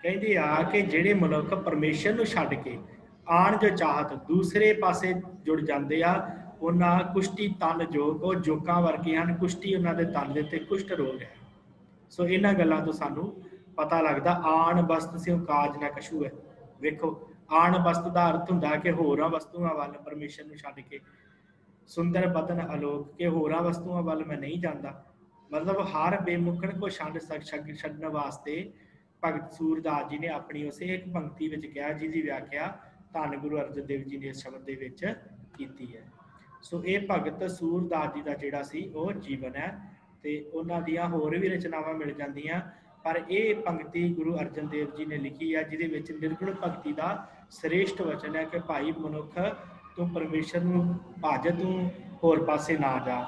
ਕਹਿੰਦੇ ਆ ਕਿ ਜਿਹੜੇ ਮਨੁੱਖ ਪਰਮੇਸ਼ਰ ਨੂੰ ਛੱਡ ਕੇ ਆਣ ਜੋ ਚਾਹਤ ਦੂਸਰੇ ਪਾਸੇ ਜੁੜ ਜਾਂਦੇ ਆ, ਉਹਨਾਂ ਕੁਸ਼ਟੀ ਤਨ ਜੋਗ, ਉਹ ਜੋਕਾਂ ਵਰਗੇ ਹਨ। ਕੁਸ਼ਟੀ ਉਹਨਾਂ ਦੇ ਤਨ ਦੇ ਉੱਤੇ ਕੁਸ਼ਟ ਰੋਗ ਹੈ। ਸੋ ਇਹਨਾਂ ਗੱਲਾਂ ਤੋਂ ਸਾਨੂੰ ਪਤਾ ਲੱਗਦਾ ਆਣ ਵਸਤ ਸਿਉ ਕਾਜ ਨਾ ਕਛੂ ਹੈ। ਵੇਖੋ, ਆਣ ਵਸਤ ਦਾ ਅਰਥ ਹੁੰਦਾ ਕਿ ਹੋਰਾਂ ਵਸਤੂਆਂ ਵੱਲ ਪਰਮੇਸ਼ਰ ਨੂੰ ਛੱਡ ਕੇ, ਸੁੰਦਰ ਬਦਨ ਆਲੋਕ, ਕਿ ਹੋਰਾਂ ਵਸਤੂਆਂ ਵੱਲ ਮੈਂ ਨਹੀਂ ਜਾਂਦਾ। ਮਤਲਬ ਹਰ ਬੇਮੁਖਣ ਕੋ ਛੱਡਣ ਵਾਸਤੇ ਭਗਤ ਸੂਰਦਾਸ ਜੀ ਨੇ ਆਪਣੀ ਉਸੇ ਇੱਕ ਪੰਕਤੀ ਵਿੱਚ ਕਿਹਾ, ਜਿਹਦੀ ਵਿਆਖਿਆ ਧੰਨ ਗੁਰੂ ਅਰਜਨ ਦੇਵ ਜੀ ਨੇ ਇਸ ਸ਼ਬਦ ਦੇ ਵਿੱਚ ਕੀਤੀ ਹੈ। ਸੋ ਇਹ ਭਗਤ ਸੂਰਦਾਸ ਜੀ ਦਾ ਜਿਹੜਾ ਸੀ ਉਹ ਜੀਵਨ ਹੈ ਤੇ ਉਹਨਾਂ ਦੀਆਂ ਹੋਰ ਵੀ ਰਚਨਾਵਾਂ ਮਿਲ ਜਾਂਦੀਆਂ, ਪਰ ਇਹ ਪੰਕਤੀ ਗੁਰੂ ਅਰਜਨ ਦੇਵ ਜੀ ਨੇ ਲਿਖੀ ਹੈ, ਜਿਹਦੇ ਵਿੱਚ ਨਿਰਗੁਣ ਭਗਤੀ ਦਾ ਸ੍ਰੇਸ਼ਟ ਵਚਨ ਹੈ ਕਿ ਭਾਈ ਮਨੁੱਖ ਤੂੰ ਪਰਮੇਸ਼ਰ ਨੂੰ ਭਜ, ਤੂੰ ਹੋਰ ਪਾਸੇ ਨਾ ਜਾ,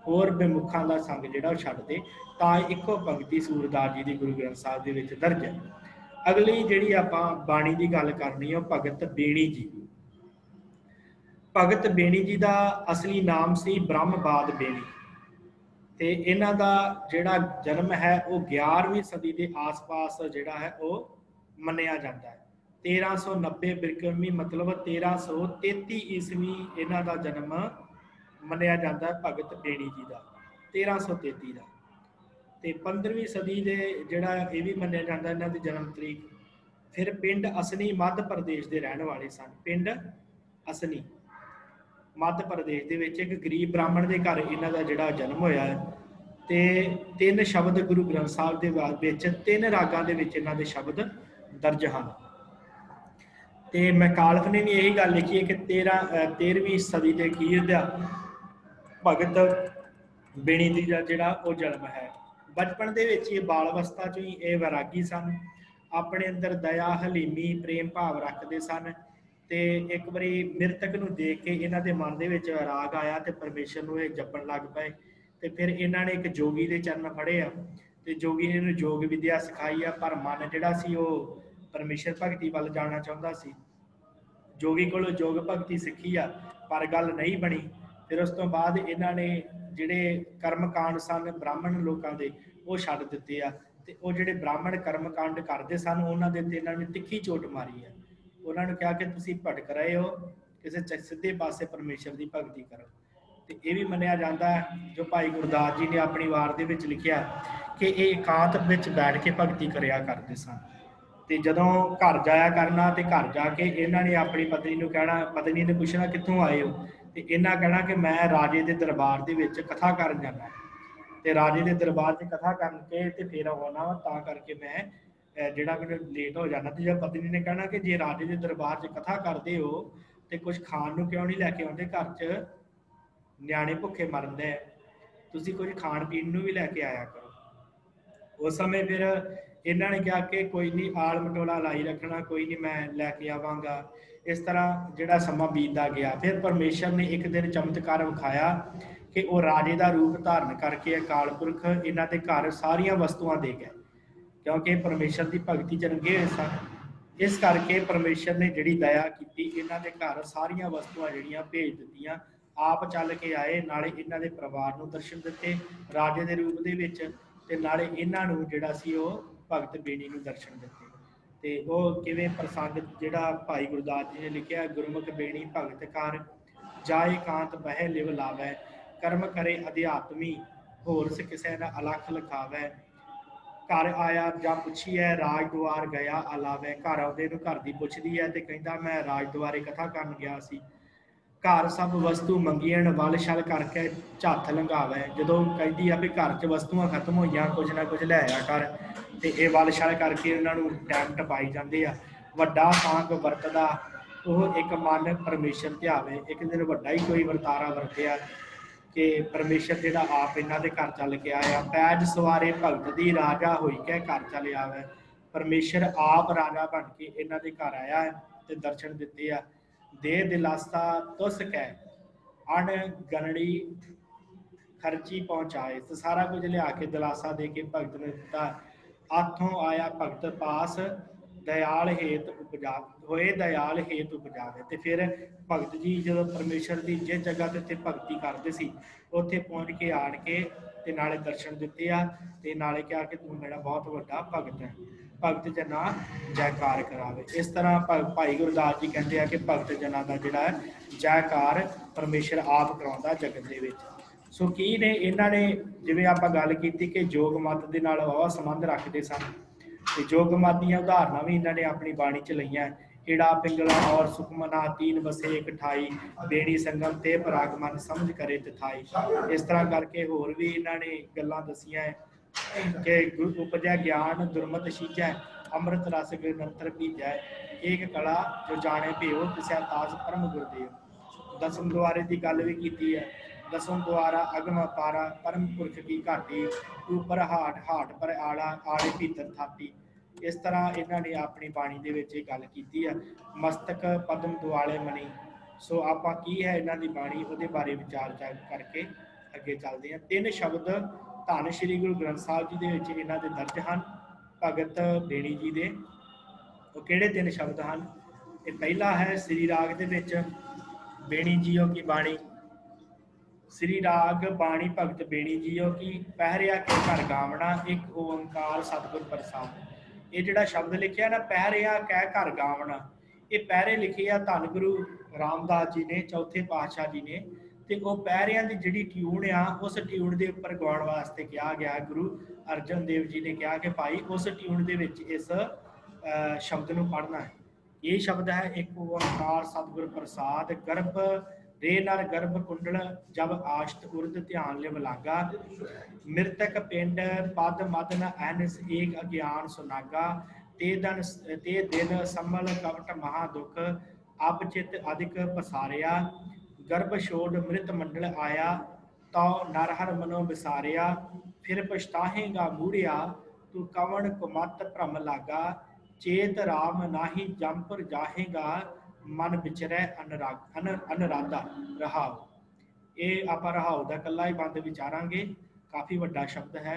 ਹੋਰ ਬੇਮੁਖਾਂ ਦਾ ਸੰਗ ਜਿਹੜਾ ਉਹ ਛੱਡ ਦੇ। ਤਾਂ ਇੱਕੋ ਪੰਕਤੀ ਸੂਰਦਾਸ ਜੀ ਦੀ ਗੁਰੂ ਗ੍ਰੰਥ ਸਾਹਿਬ ਦੇ ਵਿੱਚ ਦਰਜ ਹੈ। ਅਗਲੀ ਜਿਹੜੀ ਆਪਾਂ ਬਾਣੀ ਦੀ ਗੱਲ ਕਰਨੀ ਹੈ, ਉਹ ਭਗਤ ਬੇਣੀ ਜੀ। ਭਗਤ ਬੇਣੀ ਜੀ ਦਾ ਅਸਲੀ ਨਾਮ ਸੀ ਬ੍ਰਹਮਬਾਦ ਬੇਣੀ ਤੇ ਇਹਨਾਂ ਦਾ ਜਿਹੜਾ ਜਨਮ ਹੈ ਉਹ 11ਵੀਂ ਸਦੀ ਦੇ ਆਸ-ਪਾਸ ਜਿਹੜਾ ਹੈ ਉਹ ਮੰਨਿਆ ਜਾਂਦਾ ਹੈ। 1390 ਬਿਕਰਮੀ ਮਤਲਬ 1333 ਈਸਵੀ ਇਹਨਾਂ ਦਾ ਜਨਮ ਮੰਨਿਆ ਜਾਂਦਾ ਹੈ ਭਗਤ ਬੇਣੀ ਜੀ ਦਾ, 1333 ਦਾ। ਤੇ 15ਵੀਂ ਸਦੀ ਦੇ ਜਿਹੜਾ ਇਹ ਵੀ ਮੰਨਿਆ ਜਾਂਦਾ ਇਹਨਾਂ ਦੀ ਜਨਮ ਤਰੀਕ। ਫਿਰ ਪਿੰਡ ਅਸਨੀ ਮੱਧ ਪ੍ਰਦੇਸ਼ ਦੇ ਰਹਿਣ ਵਾਲੇ ਸਨ, ਪਿੰਡ ਅਸਨੀ। मध्य प्रदेश ਦੇ ਵਿੱਚ ਇੱਕ ਗਰੀਬ ਬ੍ਰਾਹਮਣ ਦੇ ਘਰ ਇਹਨਾਂ ਦਾ ਜਿਹੜਾ ਜਨਮ ਹੋਇਆ ਹੈ ਤੇ ਤਿੰਨ ਸ਼ਬਦ ਗੁਰੂ ਗ੍ਰੰਥ ਸਾਹਿਬ ਦੇ ਵਿੱਚ ਤਿੰਨ ਰਾਗਾਂ ਦੇ ਵਿੱਚ ਇਹਨਾਂ ਦੇ ਸ਼ਬਦ ਦਰਜ ਹਨ। ਤੇ ਮੈਕਾਲਫ ਨੇ ਵੀ ਇਹੀ ਗੱਲ ਲਿਖੀ ਹੈ ਕਿ 13ਵੀਂ ਸਦੀ ਦੇ ਅਖੀਰ ਦਾ ਭਗਤ ਬੇਣੀ ਦੀ ਦਾ ਜਿਹੜਾ ਉਹ ਜਨਮ ਹੈ। ਬਚਪਨ ਦੇ ਵਿੱਚ ਇਹ ਬਾਲ ਅਵਸਥਾ 'ਚ ਹੀ ਇਹ ਵੈਰਾਗੀ ਸਨ, ਆਪਣੇ ਅੰਦਰ ਦਇਆ ਹਲੀਮੀ ਪ੍ਰੇਮ ਭਾਵ ਰੱਖਦੇ ਸਨ। ਤੇ ਇੱਕ ਵਾਰੀ ਮ੍ਰਿਤਕ ਨੂੰ ਦੇਖ ਕੇ ਇਹਨਾਂ ਦੇ ਮਨ ਦੇ ਵਿੱਚ ਰਾਗ ਆਇਆ ਤੇ ਪਰਮੇਸ਼ਰ ਨੂੰ ਇਹ ਜਪਣ ਲੱਗ ਪਏ। ਤੇ ਫਿਰ ਇਹਨਾਂ ਨੇ ਇੱਕ ਜੋਗੀ ਦੇ ਚਰਨ ਫੜੇ ਆ ਤੇ ਜੋਗੀ ਨੇ ਇਹਨੂੰ ਯੋਗ ਵਿਦਿਆ ਸਿਖਾਈ ਆ, ਪਰ ਮਨ ਜਿਹੜਾ ਸੀ ਉਹ ਪਰਮੇਸ਼ਰ ਭਗਤੀ ਵੱਲ ਜਾਣਾ ਚਾਹੁੰਦਾ ਸੀ। ਜੋਗੀ ਕੋਲੋਂ ਯੋਗ ਭਗਤੀ ਸਿੱਖੀ ਆ ਪਰ ਗੱਲ ਨਹੀਂ ਬਣੀ। ਫਿਰ ਉਸ ਤੋਂ ਬਾਅਦ ਇਹਨਾਂ ਨੇ ਜਿਹੜੇ ਕਰਮਕਾਂਡ ਸਨ ਬ੍ਰਾਹਮਣ ਲੋਕਾਂ ਦੇ ਉਹ ਛੱਡ ਦਿੱਤੇ ਆ ਤੇ ਉਹ ਜਿਹੜੇ ਬ੍ਰਾਹਮਣ ਕਰਮਕਾਂਡ ਕਰਦੇ ਸਨ ਉਹਨਾਂ ਦੇ ਤੇ ਇਹਨਾਂ ਨੇ ਤਿੱਖੀ ਚੋਟ ਮਾਰੀ ਆ। ਉਹਨਾਂ ਨੂੰ ਕਿਹਾ ਕਿ ਤੁਸੀਂ ਭਟਕ ਰਹੇ ਹੋ, ਕਿਸੇ ਸਿੱਧੇ ਪਾਸੇ ਪਰਮੇਸ਼ਰ ਦੀ ਭਗਤੀ ਕਰੋ। ਤੇ ਇਹ ਵੀ ਮੰਨਿਆ ਜਾਂਦਾ ਹੈ ਜੋ ਭਾਈ ਗੁਰਦਾਸ ਜੀ ਨੇ ਆਪਣੀ ਵਾਰ ਦੇ ਵਿੱਚ ਲਿਖਿਆ ਕਿ ਇਹ ਇਕਾਂਤ ਵਿੱਚ ਬੈਠ ਕੇ ਭਗਤੀ ਕਰਿਆ ਕਰਦੇ ਸਨ। ਤੇ ਜਦੋਂ ਘਰ ਜਾਇਆ ਕਰਨਾ ਤੇ ਘਰ ਜਾ ਕੇ ਇਹਨਾਂ ਨੇ ਆਪਣੀ ਪਤਨੀ ਨੂੰ ਕਹਿਣਾ, ਪਤਨੀ ਨੇ ਪੁੱਛਣਾ ਕਿੱਥੋਂ ਆਏ ਹੋ, ਤੇ ਇਹਨਾਂ ਕਹਿਣਾ ਕਿ ਮੈਂ ਰਾਜੇ ਦੇ ਦਰਬਾਰ ਦੇ ਵਿੱਚ ਕਥਾ ਕਰਨ ਜਾਣਾ ਤੇ ਰਾਜੇ ਦੇ ਦਰਬਾਰ 'ਚ ਕਥਾ ਕਰਨ ਕੇ ਤੇ ਫਿਰ ਆਉਣਾ ਵਾ, ਤਾਂ ਕਰਕੇ ਮੈਂ ਜਿਹੜਾ ਮੈਨੂੰ ਲੇਟ ਹੋ ਜਾਣਾ। ਤੇ ਜਦ ਪਤਨੀ ਨੇ ਕਹਿਣਾ ਕਿ ਜੇ ਰਾਜੇ ਦੇ ਦਰਬਾਰ 'ਚ ਕਥਾ ਕਰਦੇ ਹੋ ਤੇ ਕੁਝ ਖਾਣ ਨੂੰ ਕਿਉਂ ਨਹੀਂ ਲੈ ਕੇ ਆਉਂਦੇ, ਘਰ 'ਚ ਨਿਆਣੇ ਭੁੱਖੇ ਮਰਨ ਦੇ, ਤੁਸੀਂ ਕੁਝ ਖਾਣ ਪੀਣ ਨੂੰ ਵੀ ਲੈ ਕੇ ਆਇਆ ਕਰੋ। ਉਸ ਸਮੇਂ ਫਿਰ ਇਹਨਾਂ ਨੇ ਕਿਹਾ ਕਿ ਕੋਈ ਨਹੀਂ, ਆਲ ਮਟੋਲਾ ਲਾਈ ਰੱਖਣਾ, ਕੋਈ ਨਹੀਂ ਮੈਂ ਲੈ ਕੇ ਆਵਾਂਗਾ। ਇਸ ਤਰ੍ਹਾਂ ਜਿਹੜਾ ਸਮਾਂ ਬੀਤਦਾ ਗਿਆ। ਫਿਰ ਪਰਮੇਸ਼ਰ ਨੇ ਇੱਕ ਦਿਨ ਚਮਤਕਾਰ ਵਿਖਾਇਆ ਕਿ ਉਹ ਰਾਜੇ ਦਾ ਰੂਪ ਧਾਰਨ ਕਰਕੇ ਅਕਾਲ ਪੁਰਖ ਇਹਨਾਂ ਦੇ ਘਰ ਸਾਰੀਆਂ ਵਸਤੂਆਂ ਦੇ ਗਏ, ਕਿਉਂਕਿ ਪਰਮੇਸ਼ਰ ਦੀ ਭਗਤੀ 'ਚ ਰੰਗੇ ਹੋਏ ਸਨ। ਇਸ ਕਰਕੇ ਪਰਮੇਸ਼ਰ ਨੇ ਜਿਹੜੀ ਦਇਆ ਕੀਤੀ, ਇਹਨਾਂ ਦੇ ਘਰ ਸਾਰੀਆਂ ਵਸਤੂਆਂ ਜਿਹੜੀਆਂ ਭੇਜ ਦਿੱਤੀਆਂ। ਆਪ ਚੱਲ ਕੇ ਆਏ, ਨਾਲੇ ਇਹਨਾਂ ਦੇ ਪਰਿਵਾਰ ਨੂੰ ਦਰਸ਼ਨ ਦਿੱਤੇ ਰਾਜੇ ਦੇ ਰੂਪ ਦੇ ਵਿੱਚ, ਤੇ ਨਾਲੇ ਇਹਨਾਂ ਨੂੰ ਜਿਹੜਾ ਸੀ ਉਹ ਭਗਤ ਬੇਣੀ ਨੂੰ ਦਰਸ਼ਨ ਦਿੱਤੇ। ਤੇ ਉਹ ਕਿਵੇਂ ਪ੍ਰਸੰਗ ਜਿਹੜਾ ਭਾਈ ਗੁਰਦਾਸ ਜੀ ਨੇ ਲਿਖਿਆ, ਗੁਰਮੁਖ ਬੇਣੀ ਭਗਤ ਕਰ ਜਾਏ ਕਾਂਤ ਬਹਿ ਲਿਵ ਲਾਵੈ, ਕਰਮ ਕਰੇ ਅਧਿਆਤਮੀ ਹੋਰ ਸ ਕਿਸੇ ਦਾ ਅਲਖ ਲਿਖਾਵੈ। ਘਰ ਆਇਆ ਜਾਂ ਪੁੱਛੀਐ ਰਾਜ ਦੁਆਰ ਗਿਆ ਅਲਾਵੈ, ਘਰ ਆਉਂਦੇ ਨੂੰ ਘਰ ਦੀ ਪੁੱਛਦੀ ਹੈ ਤੇ ਕਹਿੰਦਾ ਮੈਂ ਰਾਜ ਦੁਆਰੇ ਕਥਾ ਕਰਨ ਗਿਆ ਸੀ। ਘਰ ਸਭ ਵਸਤੂ ਮੰਗੀਆਂ ਵੱਲ ਛਲ ਕਰਕੇ ਝੱਥ ਲੰਘਾਵੇ, ਜਦੋਂ ਕਹਿੰਦੀ ਆ ਵੀ ਘਰ 'ਚ ਵਸਤੂਆਂ ਖਤਮ ਹੋਈਆਂ, ਕੁਝ ਨਾ ਕੁਝ ਲੈ ਆਇਆ ਕਰ, ਤੇ ਇਹ ਵੱਲ ਛਲ ਕਰਕੇ ਉਹਨਾਂ ਨੂੰ ਟਾਈਮ ਟਪਾਈ ਜਾਂਦੇ ਆ। ਵੱਡਾ ਸਾਂਗ ਵਰਤਦਾ ਉਹ ਇੱਕ ਮਨ ਪਰਮੇਸ਼ਰ ਧਿਆਵੇ। ਇੱਕ ਦਿਨ ਵੱਡਾ ਹੀ ਕੋਈ ਵਰਤਾਰਾ ਵਰਤਿਆ ਕਿ ਪਰਮੇਸ਼ਰ ਜਿਹੜਾ ਆਪ ਇਹਨਾਂ ਦੇ ਘਰ ਚੱਲ ਕੇ ਆਇਆ। ਪੈਜ ਸਵਾਰੇ ਭਗਤ ਦੀ ਰਾਜਾ ਹੋਈ ਕੇ ਘਰ ਚੱਲ ਆਵੇ। ਪਰਮੇਸ਼ਰ ਆਪ ਰਾਜਾ ਬਣ ਕੇ ਇਹਨਾਂ ਦੇ ਘਰ ਆਇਆ ਹੈ ਤੇ ਦਰਸ਼ਨ ਦਿੱਤੇ ਆ। ਦੇ ਦਿਲਾਸਾ ਤੁਸ ਕਹਿ ਅਣ ਗਣੜੀ ਖਰਚੀ ਪਹੁੰਚਾਏ, ਤੇ ਸਾਰਾ ਕੁਝ ਲਿਆ ਕੇ ਦਿਲਾਸਾ ਦੇ ਕੇ ਭਗਤ ਨੇ ਦਿੱਤਾ। ਆਥੋਂ ਆਇਆ ਭਗਤ ਪਾਸ ਦਇਆਲ ਹੇਤ ਉਪਜਾ ਹੋਏ, ਦਇਆਲ ਹੇਤ ਉਪਜਾਵੇ। ਤੇ ਫਿਰ ਭਗਤ ਜੀ ਜਦੋਂ ਪਰਮੇਸ਼ਰ ਦੀ ਜਿਸ ਜਗ੍ਹਾ ਤੇ ਉੱਥੇ ਭਗਤੀ ਕਰਦੇ ਸੀ ਉੱਥੇ ਪਹੁੰਚ ਕੇ ਆਣ ਕੇ ਤੇ ਨਾਲੇ ਦਰਸ਼ਨ ਦਿੱਤੇ ਆ ਤੇ ਨਾਲੇ ਕਿਹਾ ਕਿ ਤੂੰ ਮੇਰਾ ਬਹੁਤ ਵੱਡਾ ਭਗਤ ਹੈ, ਭਗਤ ਜਨਾਂ ਜੈਕਾਰ ਕਰਾਵੇ। ਇਸ ਤਰ੍ਹਾਂ ਭਾਈ ਗੁਰਦਾਸ ਜੀ ਕਹਿੰਦੇ ਆ ਕਿ ਭਗਤ ਜਨਾਂ ਦਾ ਜਿਹੜਾ ਹੈ ਜੈਕਾਰ ਪਰਮੇਸ਼ਰ ਆਪ ਕਰਾਉਂਦਾ ਜਗਤ ਦੇ ਵਿੱਚ। ਸੋ ਕੀ ਨੇ ਇਹਨਾਂ ਨੇ, ਜਿਵੇਂ ਆਪਾਂ ਗੱਲ ਕੀਤੀ ਕਿ ਜੋਗ ਮਤ ਦੇ ਨਾਲ ਵਾਹਵਾ ਸੰਬੰਧ ਰੱਖਦੇ ਸਨ, ਤੇ ਜੋਗ ਮਤ ਦੀਆਂ ਉਦਾਹਰਨਾਂ ਵੀ ਇਹਨਾਂ ਨੇ ਆਪਣੀ ਬਾਣੀ 'ਚ ਲਈਆਂ। ਏੜਾ ਪਿੰਗਲਾ ਔਰ ਸੁਖਮਨਾ ਤੀਨ ਬਸੇ ਇੱਕ ਠਾਈ, ਬੇੜੀ ਸੰਗਮ ਤੇ ਪਰਾਗ ਮਨ ਸਮਝ ਕਰੇ ਤਿਥਾਈ। ਇਸ ਤਰ੍ਹਾਂ ਕਰਕੇ ਹੋਰ ਵੀ ਇਹਨਾਂ ਨੇ ਗੱਲਾਂ ਦੱਸੀਆਂ ਕਿ ਉਪਜੈ ਗਿਆਨ ਦੁਰਮਤ ਸੀਜੈ, ਅੰਮ੍ਰਿਤ ਰਸ ਨਿਰੰਤਰ ਪੀਜੈ, ਏਕ ਕਲਾ ਜੋ ਜਾਣੇ ਭਿਓ ਤਿਸੈ ਤਾਸ ਪਰਮ ਗੁਰਦੇਵ। ਦਸਮ ਦੁਆਰੇ ਦੀ ਗੱਲ ਵੀ ਕੀਤੀ ਹੈ। ਦਸਮ ਦੁਆਰਾ ਅਗਮ ਅਪਾਰਾ ਪਰਮ ਪੁਰਖ ਕੀ ਘਾਟੀ, ਉਪਰ ਹਾਟ ਹਾਟ ਪਰ ਆੜਾ ਆੜੇ ਭੀਤਰ ਥਾਪੀ। ਇਸ ਤਰ੍ਹਾਂ ਇਹਨਾਂ ਨੇ ਆਪਣੀ ਬਾਣੀ ਦੇ ਵਿੱਚ ਇਹ ਗੱਲ ਕੀਤੀ ਆ। ਮਸਤਕ ਪਦਮ ਦੁਆਲੇ ਮਨੀ। ਸੋ ਆਪਾਂ ਕੀ ਹੈ ਇਹਨਾਂ ਦੀ ਬਾਣੀ ਉਹਦੇ ਬਾਰੇ ਵਿਚਾਰ ਕਰਕੇ ਅੱਗੇ ਚੱਲਦੇ ਹਾਂ। ਤਿੰਨ ਸ਼ਬਦ ਧੰਨ ਸ਼੍ਰੀ ਗੁਰੂ ਗ੍ਰੰਥ ਸਾਹਿਬ ਜੀ ਦੇ ਵਿੱਚ ਇਹਨਾਂ ਦੇ ਦਰਜ ਹਨ ਭਗਤ ਬੇਣੀ ਜੀ ਦੇ। ਉਹ ਕਿਹੜੇ ਤਿੰਨ ਸ਼ਬਦ ਹਨ? ਇਹ ਪਹਿਲਾ ਹੈ ਸ੍ਰੀ ਰਾਗ ਦੇ ਵਿੱਚ ਬੇਣੀ ਜੀਓ ਕੀ ਬਾਣੀ, ਸ੍ਰੀ ਰਾਗ ਬਾਣੀ ਭਗਤ ਬੇਣੀ ਜੀਓ ਕੀ ਪਹਿਰਿਆ ਕੇ ਘਰ ਗਾਵਣਾ, ਇੱਕ ਓੰਕਾਰ ਸਤਿਗੁਰ ਪ੍ਰਸਾਦ। ਇਹ ਜਿਹੜਾ ਸ਼ਬਦ ਲਿਖਿਆ ਨਾ ਪਹਿਰਿਆ ਕਹਿ ਘਰ ਗਾਵਣਾ, ਇਹ ਪਹਿਰੇ ਲਿਖੇ ਆ ਧੰਨ ਗੁਰੂ ਰਾਮਦਾਸ ਜੀ ਨੇ, ਚੌਥੇ ਪਾਤਸ਼ਾਹ ਜੀ ਨੇ। ਤੇ ਉਹ ਪਹਿਰਿਆਂ ਦੀ ਜਿਹੜੀ ਟਿਊਨ ਆ ਉਸ ਟਿਊਨ ਦੇ ਉੱਪਰ ਗਾਉਣ ਵਾਸਤੇ ਕਿਹਾ ਗਿਆ। ਗੁਰੂ ਅਰਜਨ ਦੇਵ ਜੀ ਨੇ ਕਿਹਾ ਕਿ ਭਾਈ ਉਸ ਟਿਊਨ ਦੇ ਵਿੱਚ ਇਸ ਸ਼ਬਦ ਨੂੰ ਪੜ੍ਹਨਾ ਹੈ। ਇਹ ਸ਼ਬਦ ਹੈ ਇੱਕ ਓੰਕਾਰ ਸਤਿਗੁਰ ਪ੍ਰਸਾਦ, ਗਰਭ रे नर गर्भ कुंडल जब आष्ट उर्द ध्यान लिव लागा, मृतक पिंड पद मद न अहनिस एक अज्ञान सुनागा, ते दिन समल कपट महादुख, अब चित अधिक पसारिया, गर्भ छोड़ मृत मंडल आया, तो नरहर मनो विसारिया, फिर पछताहेगा मूढ़िया, तू कवन कुमत भ्रम लागा, चेत राम नाहि जमपुर जाहेगा, मन विचरै अनराधा रहाओ। ਇਹ ਆਪਾਂ ਰਹਾਉ ਦਾ ਇਕੱਲਾ ਹੀ ਬੰਦ ਵਿਚਾਰਾਂਗੇ, ਕਾਫੀ ਵੱਡਾ ਸ਼ਬਦ ਹੈ।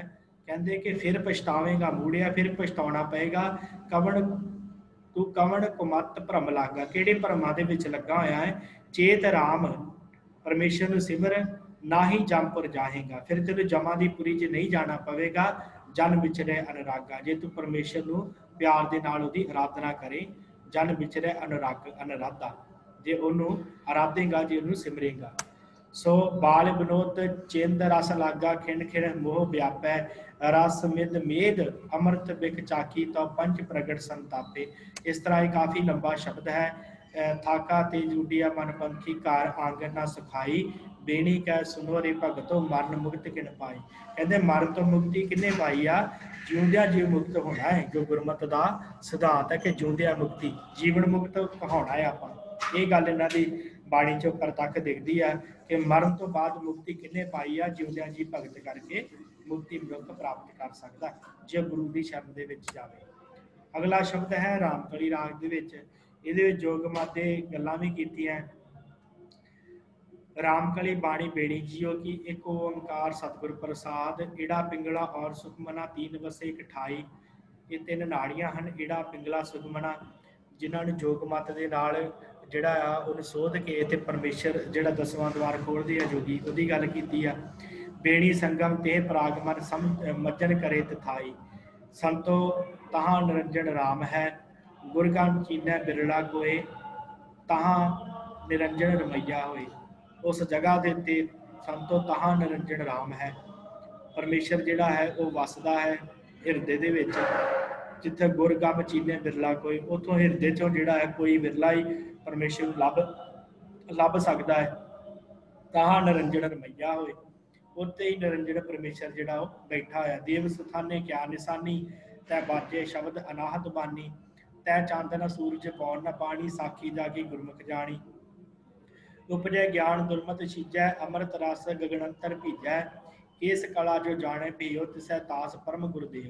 ਕਹਿੰਦੇ ਕਿ ਫਿਰ ਪਛਤਾਵੇਂਗਾ ਮੂੜਿਆ, ਫਿਰ ਪਛਤਾਉਣਾ ਪਏਗਾ, ਤੂੰ ਕਵਣ ਕੁਮਤ ਭਰਮ ਲੱਗਾ, ਕਿਹੜੇ ਭਰਮਾਂ ਦੇ ਵਿੱਚ ਲੱਗਾ ਹੋਇਆ ਹੈ। ਚੇਤ ਰਾਮ, ਪਰਮੇਸ਼ਰ ਨੂੰ ਸਿਮਰ, ਨਾ ਹੀ ਜਮਪੁਰ ਜਾਹੇਗਾ, ਫਿਰ ਤੈਨੂੰ ਜਮਾਂ ਦੀ ਪੁਰੀ 'ਚ ਨਹੀਂ ਜਾਣਾ ਪਵੇਗਾ। ਜਨ ਵਿਚਰੇ ਅਨੁਰਾਗਾ, ਜੇ ਤੂੰ ਪਰਮੇਸ਼ਰ ਨੂੰ ਪਿਆਰ ਦੇ ਨਾਲ ਉਹਦੀ ਆਰਾਧਨਾ ਕਰੇ। ਜਨ ਵਿਚਰੇ ਅਨਰਾਧਾ, ਜੇ ਉਹਨੂੰ ਆਰਾਧੇਗਾ, ਜੇ ਉਹਨੂੰ ਸਿਮਰੇਗਾ। ਸੋ ਬਾਲ ਵਿਨੋਦ ਚਿੰਦ ਰਸ ਲਾਗਾ, ਖਿੰਡ ਖਿੰਡ ਮੋਹ ਵਿਆਪੈ, ਰਸ ਮਿਦ ਮੇਦ ਅੰਮ੍ਰਿਤ ਬਿਕ ਚਾਕੀ, ਤਾਂ ਪੰਚ ਪ੍ਰਗਟ ਸੰਤਾਪੇ। ਇਸ ਤਰ੍ਹਾਂ ਇਹ ਕਾਫੀ ਲੰਬਾ ਸ਼ਬਦ ਹੈ। ਥਾਕਾ ਤੇ ਜੂਡੀਆ ਮਨ ਪੰਖੀ, ਘਰ ਆਂਗਨ ਨਾ ਸੁਖਾਈ, ਬੇਣੀ ਕਹਿ ਸੁਨੋ ਰੇ ਭਗਤੋ, ਮਰਨ ਮੁਕਤ ਕਿਨ ਪਾਈ। ਕਹਿੰਦੇ ਮਰਨ ਤੋਂ ਮੁਕਤੀ ਕਿੰਨੇ ਪਾਈ ਆ, ਜਿਉਂਦਿਆਂ ਜੀਵ ਮੁਕਤ ਹੋਣਾ ਹੈ। ਜੋ ਗੁਰਮਤ ਦਾ ਸਿਧਾਂਤ ਹੈ ਕਿ ਜਿਉਂਦਿਆਂ ਮੁਕਤੀ, ਜੀਵਨ ਮੁਕਤ ਕਹਾਉਣਾ ਹੈ ਆਪਾਂ। ਇਹ ਗੱਲ ਇਹਨਾਂ ਦੀ ਬਾਣੀ 'ਚੋਂ ਪ੍ਰਤੱਖ ਦਿਖਦੀ ਆ ਕਿ ਮਰਨ ਤੋਂ ਬਾਅਦ ਮੁਕਤੀ ਕਿੰਨੇ ਪਾਈ ਆ, ਜਿਉਂਦਿਆਂ ਜੀ ਭਗਤ ਕਰਕੇ ਮੁਕਤੀ ਮਨੁੱਖ ਪ੍ਰਾਪਤ ਕਰ ਸਕਦਾ ਜੇ ਗੁਰੂ ਦੀ ਸ਼ਰਨ ਦੇ ਵਿੱਚ ਜਾਵੇ। ਅਗਲਾ ਸ਼ਬਦ ਹੈ ਰਾਮਕਲੀ ਰਾਗ ਦੇ ਵਿੱਚ। ਇਹਦੇ ਵਿੱਚ ਜੋਗ ਮਾਤੇ ਗੱਲਾਂ ਵੀ ਕੀਤੀਆਂ। रामकली बाणी बेणी जियो की, एक ओंकार सतगुर प्रसाद, ईड़ा पिंगला और सुखमना तीन वसे एक ठाई। ये तीन नाड़ियां हैं, ईड़ा पिंगला सुखमना, जिन्होंने जोग मत के नाल जिहड़ा आ उन्हें सोध के ते परमेश्वर जिहड़ा 10वां द्वार खोलदे आ जोगी, उहदी गल कीती आ। बेणी संगम ते पराग मन सम मज्जन करे तथाई, संतो तहां निरंजन राम है, गुरगन चीनै बिरला कोय, तहां निरंजन रमैया होए। उस जगह के उत्ते संतो तहां निरंजन राम है, परमेश्वर जिहड़ा है वो वसदा है हिरदे दे विच। जिथे गुरगम चीने बिरला कोई, उतों हिरदे चों जिहड़ा है कोई बिरला ही परमेश्वर लभ सकदा है। तहां निरंजन रमैया होए, उत्ते ही निरंजन परमेश्वर जिहड़ा वो बैठा होया। देव सुथाने क्या निशानी, तै बाजे शब्द अनाहत बानी, तै चांदन सूरज पौन न पानी, साखी जागी गुरमुख जानी। उपजय ज्ञान दुर्मत छीजै, अमृत रस गगनंतर भीजै, इस कला जो जाने पियो, तिसै तास परम गुरुदेव।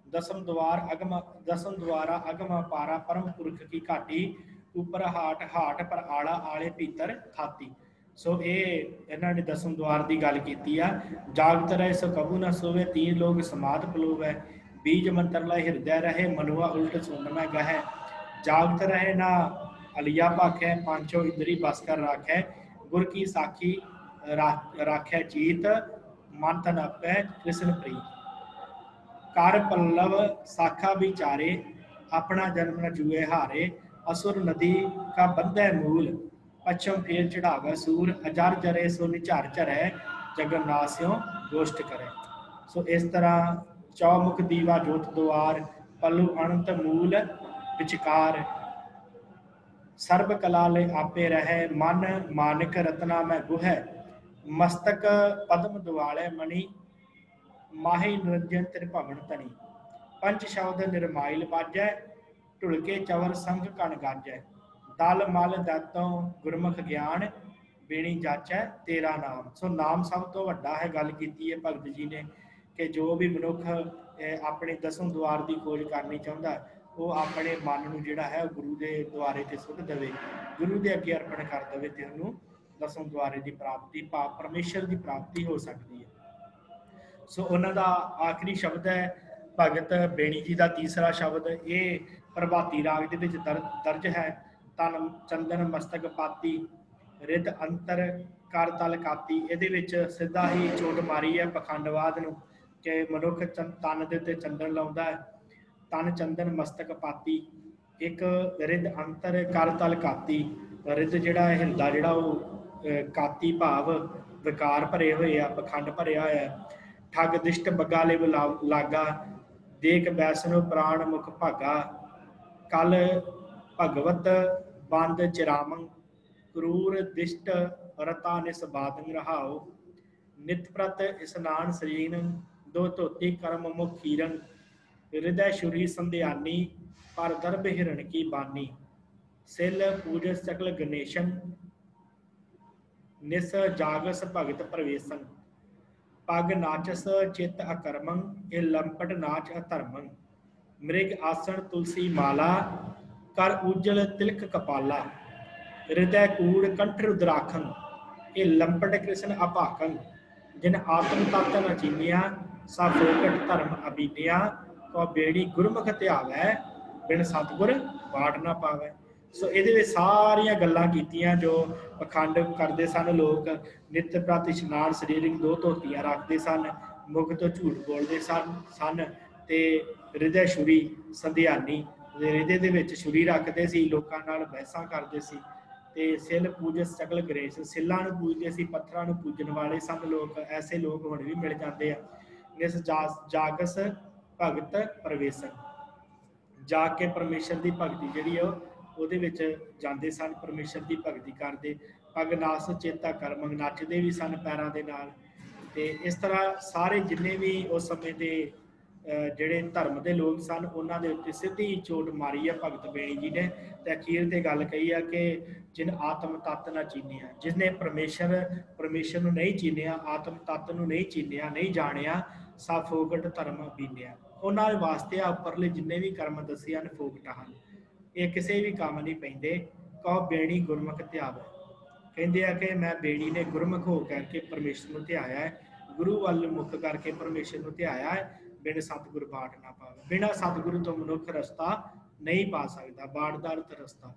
दसम द्वारा अगम पारा, परम पुरख की घाटी, उपर हाट हाट पर आला, आले भीतर खाती। सो ये इन्हों ने दसम द्वार की गल की आ। जागत रहे सो कबू न सोवे, तीन लोग समाध पलोवै, बीज मंत्र ला हृदय रहे, मनुआ उल्ट सुन में गहे। जागत रहे ना अलिया भाखै, पांचों इंद्री बस कर राखै, गुर की साखी राखै चीत, मन तन अपै कृष्ण प्रीत। कर पल्लव साखा विचारे, अपना जन्म न जुए हारे, असुर नदी का बंधै मूल, पश्चिम फेर चढ़ावे सूर, अजर जरे सो निझर झरै, जगन्नास्यों गोष्ठ करे। सो इस तरह चौमुख दीवा जोत द्वार, पल्लू अनंत मूल विचकार, सर्ब कला ले आपे रहे, मन मानिक रत्ना में गुह, मस्तक पद्म दुआले मणि, माही निरंजन त्रिभवन तनी। पंच शब्द निर्माइल बाजै, ढुलके चवर संग कण गाजै, दल मल दैतों गुरमुख ज्ञान, बेणी जाचै तेरा नाम। सो नाम सब तो वड्डा है। गल कीती है भगत जी ने कि जो भी मनुख अपने दसम द्वार की खोज करनी चाहता है, वो अपने मन में जिहड़ा है गुरु के द्वारे ते सुट देवे, गुरु के अगे अर्पण कर देवे, तो उन्होंने दसम द्वारे की प्राप्ति, भाव परमेश्वर की प्राप्ति हो सकती है। सो उन्हों का आखिरी शब्द है भगत बेणी जी का तीसरा शब्द, ये प्रभाती राग के दर्ज है। तन चंदन मस्तक पाती, रिद अंतर कर तल काती। ये सीधा ही चोट मारी है पखंडवाद नूं कि मनुख तन के उत्ते चंदन लाउंदा है। तन चंदन मस्तक पाती, एक रिद अंतर कर तल काती। रिद जिहड़ा हिलदा जिहड़ा वो काती भाव विकार भरे हुए आ, पखंड भरिया होया। ठग दिष्ट बग्गा लिव लागा, देख बैसनो प्राण मुख भागा, कल भगवत बंद चिरामं, क्रूर दिष्ट रता निस बादन रहाओ, नित प्रत स्नान सरीन, दो धोती कर्म मुख खीरन, हृदय शुरी संध्यानी, पर दर्भ हिरण की बानी, सिल पूजस सकल गणेशन, निस जागस भगत प्रवेशन, पग नाचस चित अकर्मं, ए लंपट नाच अधर्मं, मृग आसन तुलसी माला, कर उज्जल तिलक कपाला, हृदय कूड़ कंठ रुद्राखं, ए लंपट कृष्ण अभाखं, जिन आत्म तत्त न चीनिया, सा फोकट धर्म अबीनिया, को बेड़ी गुरमुख ध्यावै, बिन सतगुर बाढ़ ना पावै। सो ये सारिया गल्लां कीतियां जो पखंड करते सन लोग, नित प्रति इशनान सरीरिक दो धोतियां रखते सन, मुख तो झूठ बोलते सन ते हृदय छुरी संध्यानी, हृदय दे विच छुरी रखते सी, लोकां नाल बहसां करते सी, ते सिल पूजस सकल गणेश, सिल्लां नूं पूजदे सी, पत्थरां नूं पूजन वाले सन लोग। ऐसे लोग हुण भी मिल जाते हैं। निस जागस भगत प्रवेशन, जाग के परमेश्वर की भगती जी ਉਹਦੇ ਵਿੱਚ ਜਾਂਦੇ ਸਨ, ਪਰਮੇਸ਼ਰ ਦੀ ਭਗਤੀ ਕਰਦੇ। ਪੱਗ ਨਾਸ ਚੇਤਾ ਕਰਮ, ਨੱਚਦੇ ਵੀ ਸਨ ਪੈਰਾਂ ਦੇ ਨਾਲ। ਤੇ ਇਸ ਤਰ੍ਹਾਂ ਸਾਰੇ ਜਿੰਨੇ ਵੀ ਉਸ ਸਮੇਂ ਦੇ ਜਿਹੜੇ ਧਰਮ ਦੇ ਲੋਕ ਸਨ, ਉਹਨਾਂ ਦੇ ਉੱਤੇ ਸਿੱਧੀ ਚੋਟ ਮਾਰੀ ਆ ਭਗਤ ਬੇਣੀ ਜੀ ਨੇ। ਤੇ ਅਖੀਰ ਤੇ ਗੱਲ ਕਹੀ ਆ ਕਿ ਜਿਨ ਆਤਮ ਤੱਤ ਨਾ ਚੀਨਿਆ, ਜਿਸਨੇ ਪਰਮੇਸ਼ਰ ਨੂੰ ਨਹੀਂ ਚੀਨਿਆ, ਆਤਮ ਤੱਤ ਨੂੰ ਨਹੀਂ ਚੀਨਿਆ, ਨਹੀਂ ਜਾਣਿਆ, ਸਾ ਫੋਕਟ ਧਰਮ ਬੀਨਿਆ। ਉਹਨਾਂ ਦੇ ਵਾਸਤੇ ਆ ਉੱਪਰਲੇ ਜਿੰਨੇ ਵੀ ਕਰਮ ਦੱਸੇ ਹਨ ਫੋਕਟਾਂ ਹਨ, ਇਹ ਕਿਸੇ ਵੀ ਕੰਮ ਨਹੀਂ ਪੈਂਦੇ। ਕਹੋ ਬੇੜੀ ਗੁਰਮੁਖ ਧਿਆਵੈ, ਕਹਿੰਦੇ ਆ ਕਿ ਮੈਂ ਬੇੜੀ ਨੇ ਗੁਰਮੁਖ ਹੋ ਕਰਕੇ ਪਰਮੇਸ਼ਰ ਨੂੰ ਧਿਆਇਆ ਹੈ, ਗੁਰੂ ਵੱਲ ਮੁੱਖ ਕਰਕੇ ਪਰਮੇਸ਼ਰ ਨੂੰ ਧਿਆਇਆ ਹੈ। ਬਿਨ ਸਤਿਗੁਰ ਬਾਟ ਨਾ ਪਾਵੇ, ਬਿਨਾਂ ਸਤਿਗੁਰੂ ਤੋਂ ਮਨੁੱਖ ਰਸਤਾ ਨਹੀਂ ਪਾ ਸਕਦਾ। ਬਾਟ ਦਾ ਅਰਥ ਰਸਤਾ,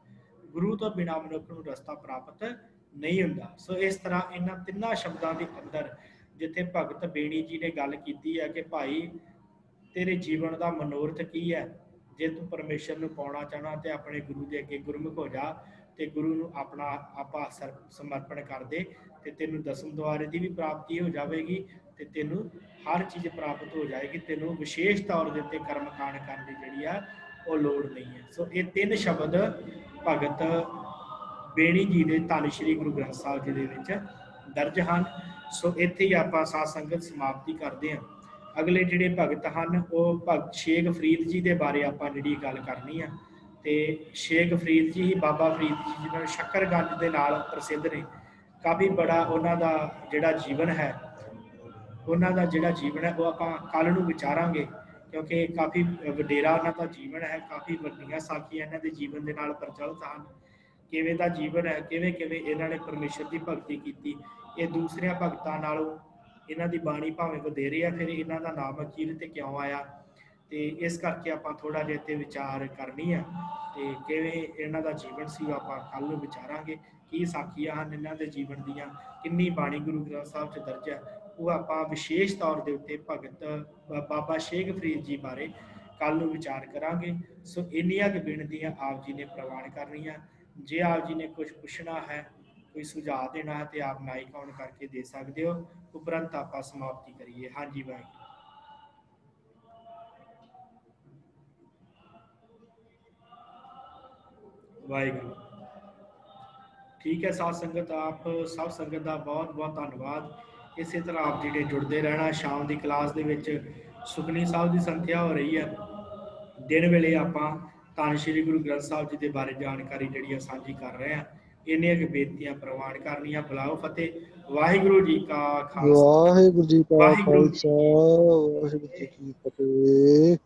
ਗੁਰੂ ਤੋਂ ਬਿਨਾਂ ਮਨੁੱਖ ਨੂੰ ਰਸਤਾ ਪ੍ਰਾਪਤ ਨਹੀਂ ਹੁੰਦਾ। ਸੋ ਇਸ ਤਰ੍ਹਾਂ ਇਹਨਾਂ ਤਿੰਨਾਂ ਸ਼ਬਦਾਂ ਦੇ ਅੰਦਰ ਜਿੱਥੇ ਭਗਤ ਬੇਣੀ ਜੀ ਨੇ ਗੱਲ ਕੀਤੀ ਹੈ ਕਿ ਭਾਈ ਤੇਰੇ ਜੀਵਨ ਦਾ ਮਨੋਰਥ ਕੀ ਹੈ, ਜੇ ਤੂੰ ਪਰਮੇਸ਼ਰ ਨੂੰ ਪਾਉਣਾ ਚਾਹਣਾ ਤੇ ਆਪਣੇ ਗੁਰੂ ਦੇ ਅੱਗੇ ਗੁਰਮੁਖ ਹੋ ਜਾ ਤੇ ਗੁਰੂ ਨੂੰ ਆਪਣਾ ਆਪਾ ਸਮਰਪਣ ਕਰ ਦੇ, ਤੇ ਤੈਨੂੰ ਦਸਮ ਦੁਆਰੇ ਦੀ ਵੀ ਪ੍ਰਾਪਤੀ ਹੋ ਜਾਵੇਗੀ ਤੇ ਤੈਨੂੰ ਹਰ ਚੀਜ਼ ਪ੍ਰਾਪਤ ਹੋ ਜਾਏਗੀ। ਤੈਨੂੰ ਵਿਸ਼ੇਸ਼ ਤੌਰ ਦੇ ਉੱਤੇ ਕਰਮ ਕਾਂਡ ਕਰਨ ਦੀ ਜਿਹੜੀ ਆ ਉਹ ਲੋੜ ਨਹੀਂ ਹੈ। ਸੋ ਇਹ ਤਿੰਨ ਸ਼ਬਦ ਭਗਤ ਬੇਣੀ ਜੀ ਦੇ ਧੰਨ ਸ਼੍ਰੀ ਗੁਰੂ ਗ੍ਰੰਥ ਸਾਹਿਬ ਜੀ ਦੇ ਵਿੱਚ ਦਰਜ ਹਨ। ਸੋ ਇੱਥੇ ਹੀ ਆਪਾਂ ਸਾਧ ਸੰਗਤ ਸਮਾਪਤੀ ਕਰਦੇ ਹਾਂ। ਅਗਲੇ ਜਿਹੜੇ ਭਗਤ ਹਨ ਉਹ ਭਗਤ ਸ਼ੇਖ ਫਰੀਦ ਜੀ ਦੇ ਬਾਰੇ ਆਪਾਂ ਜਿਹੜੀ ਗੱਲ ਕਰਨੀ ਆ। ਤੇ ਸ਼ੇਖ ਫਰੀਦ ਜੀ ਹੀ ਬਾਬਾ ਫਰੀਦ ਜੀ ਜਿਹਨਾਂ ਨੂੰ ਸ਼ੱਕਰਗੰਜ ਦੇ ਨਾਲ ਪ੍ਰਸਿੱਧ ਨੇ। ਕਾਫੀ ਬੜਾ ਉਹਨਾਂ ਦਾ ਜਿਹੜਾ ਜੀਵਨ ਹੈ, ਉਹਨਾਂ ਦਾ ਜਿਹੜਾ ਜੀਵਨ ਹੈ ਉਹ ਆਪਾਂ ਕੱਲ੍ਹ ਨੂੰ ਵਿਚਾਰਾਂਗੇ, ਕਿਉਂਕਿ ਕਾਫੀ ਵਡੇਰਾ ਉਹਨਾਂ ਦਾ ਜੀਵਨ ਹੈ। ਕਾਫੀ ਵੱਡੀਆਂ ਸਾਖੀਆਂ ਇਹਨਾਂ ਦੇ ਜੀਵਨ ਦੇ ਨਾਲ ਪ੍ਰਚਲਿਤ ਹਨ। ਕਿਵੇਂ ਦਾ ਜੀਵਨ ਹੈ, ਕਿਵੇਂ ਕਿਵੇਂ ਇਹਨਾਂ ਨੇ ਪਰਮੇਸ਼ਰ ਦੀ ਭਗਤੀ ਕੀਤੀ। ਇਹ ਦੂਸਰਿਆਂ ਭਗਤਾਂ ਨਾਲੋਂ ਇਹਨਾਂ ਦੀ ਬਾਣੀ ਭਾਵੇਂ ਵਧੇਰੇ ਆ, ਫਿਰ ਇਹਨਾਂ ਦਾ ਨਾਮ ਅਖੀਰ ਤੇ ਕਿਉਂ ਆਇਆ, ਤੇ ਇਸ ਕਰਕੇ ਆਪਾਂ ਥੋੜਾ ਜਿਹਾ ਤੇ ਵਿਚਾਰ ਕਰਨੀ ਆ। ਤੇ ਕਿਵੇਂ ਇਹਨਾਂ ਦਾ ਜੀਵਨ ਸੀ ਆਪਾਂ ਕੱਲ ਨੂੰ ਵਿਚਾਰਾਂਗੇ। ਕੀ ਸਾਖੀਆਂ ਹਨ ਇਹਨਾਂ ਦੇ ਜੀਵਨ ਦੀਆਂ, ਕਿੰਨੀ ਬਾਣੀ ਗੁਰੂ ਗ੍ਰੰਥ ਸਾਹਿਬ 'ਚ ਦਰਜ ਹੈ, ਉਹ ਆਪਾਂ ਵਿਸ਼ੇਸ਼ ਤੌਰ ਦੇ ਉੱਤੇ ਭਗਤ ਬਾਬਾ ਸ਼ੇਖ ਫਰੀਦ ਜੀ ਬਾਰੇ ਕੱਲ ਨੂੰ ਵਿਚਾਰ ਕਰਾਂਗੇ। ਸੋ ਇੰਨੀਆਂ ਕੁ ਬੇਨਤੀਆਂ ਆਪ ਜੀ ਨੇ ਪ੍ਰਵਾਨ ਕਰਨੀਆਂ। ਜੇ ਆਪ ਜੀ ਨੇ ਕੁਝ ਪੁੱਛਣਾ ਹੈ, ਕੋਈ ਸੁਝਾਅ ਦੇਣਾ ਹੈ ਤੇ ਆਪ ਮਾਈਕ ਆਨ ਕਰਕੇ ਦੇ ਸਕਦੇ ਹੋ। ਉਪਰੰਤ ਆਪਾਂ ਸਮਾਪਤੀ ਕਰੀਏ। ਹਾਂਜੀ ਵਾਹਿਗੁਰੂ। ਵਾਹਿਗੁਰੂ। ਠੀਕ ਹੈ ਸਾਧ ਸੰਗਤ, ਆਪ ਸਭ ਸੰਗਤ ਦਾ ਬਹੁਤ ਬਹੁਤ ਧੰਨਵਾਦ। ਇਸੇ ਤਰ੍ਹਾਂ ਆਪ ਜਿਹੜੇ ਜੁੜਦੇ ਰਹਿਣਾ। ਸ਼ਾਮ ਦੀ ਕਲਾਸ ਦੇ ਵਿੱਚ ਸੁਖਨੀ ਸਾਹਿਬ ਦੀ ਸੰਥਿਆ ਹੋ ਰਹੀ ਹੈ। ਦਿਨ ਵੇਲੇ ਆਪਾਂ ਧੰਨ ਸ਼੍ਰੀ ਗੁਰੂ ਗ੍ਰੰਥ ਸਾਹਿਬ ਜੀ ਦੇ ਬਾਰੇ ਜਾਣਕਾਰੀ ਜਿਹੜੀ ਆ ਸਾਂਝੀ ਕਰ ਰਹੇ ਹਾਂ। ਇੰਨੀਆਂ ਕੁ ਬੇਨਤੀਆਂ ਪ੍ਰਵਾਨ ਕਰਨੀਆਂ। ਬੁਲਾਓ ਫਤਿਹ। ਵਾਹਿਗੁਰੂ ਜੀ ਕਾ ਖਾਲਸਾ, ਵਾਹਿਗੁਰੂ ਜੀ ਕਾ ਵਾਹਿਗੁਰੂ ਜੀ ਖਾਲਸਾ, ਵਾਹਿਗੁਰੂ ਜੀ ਕੀ ਫਤਿਹ।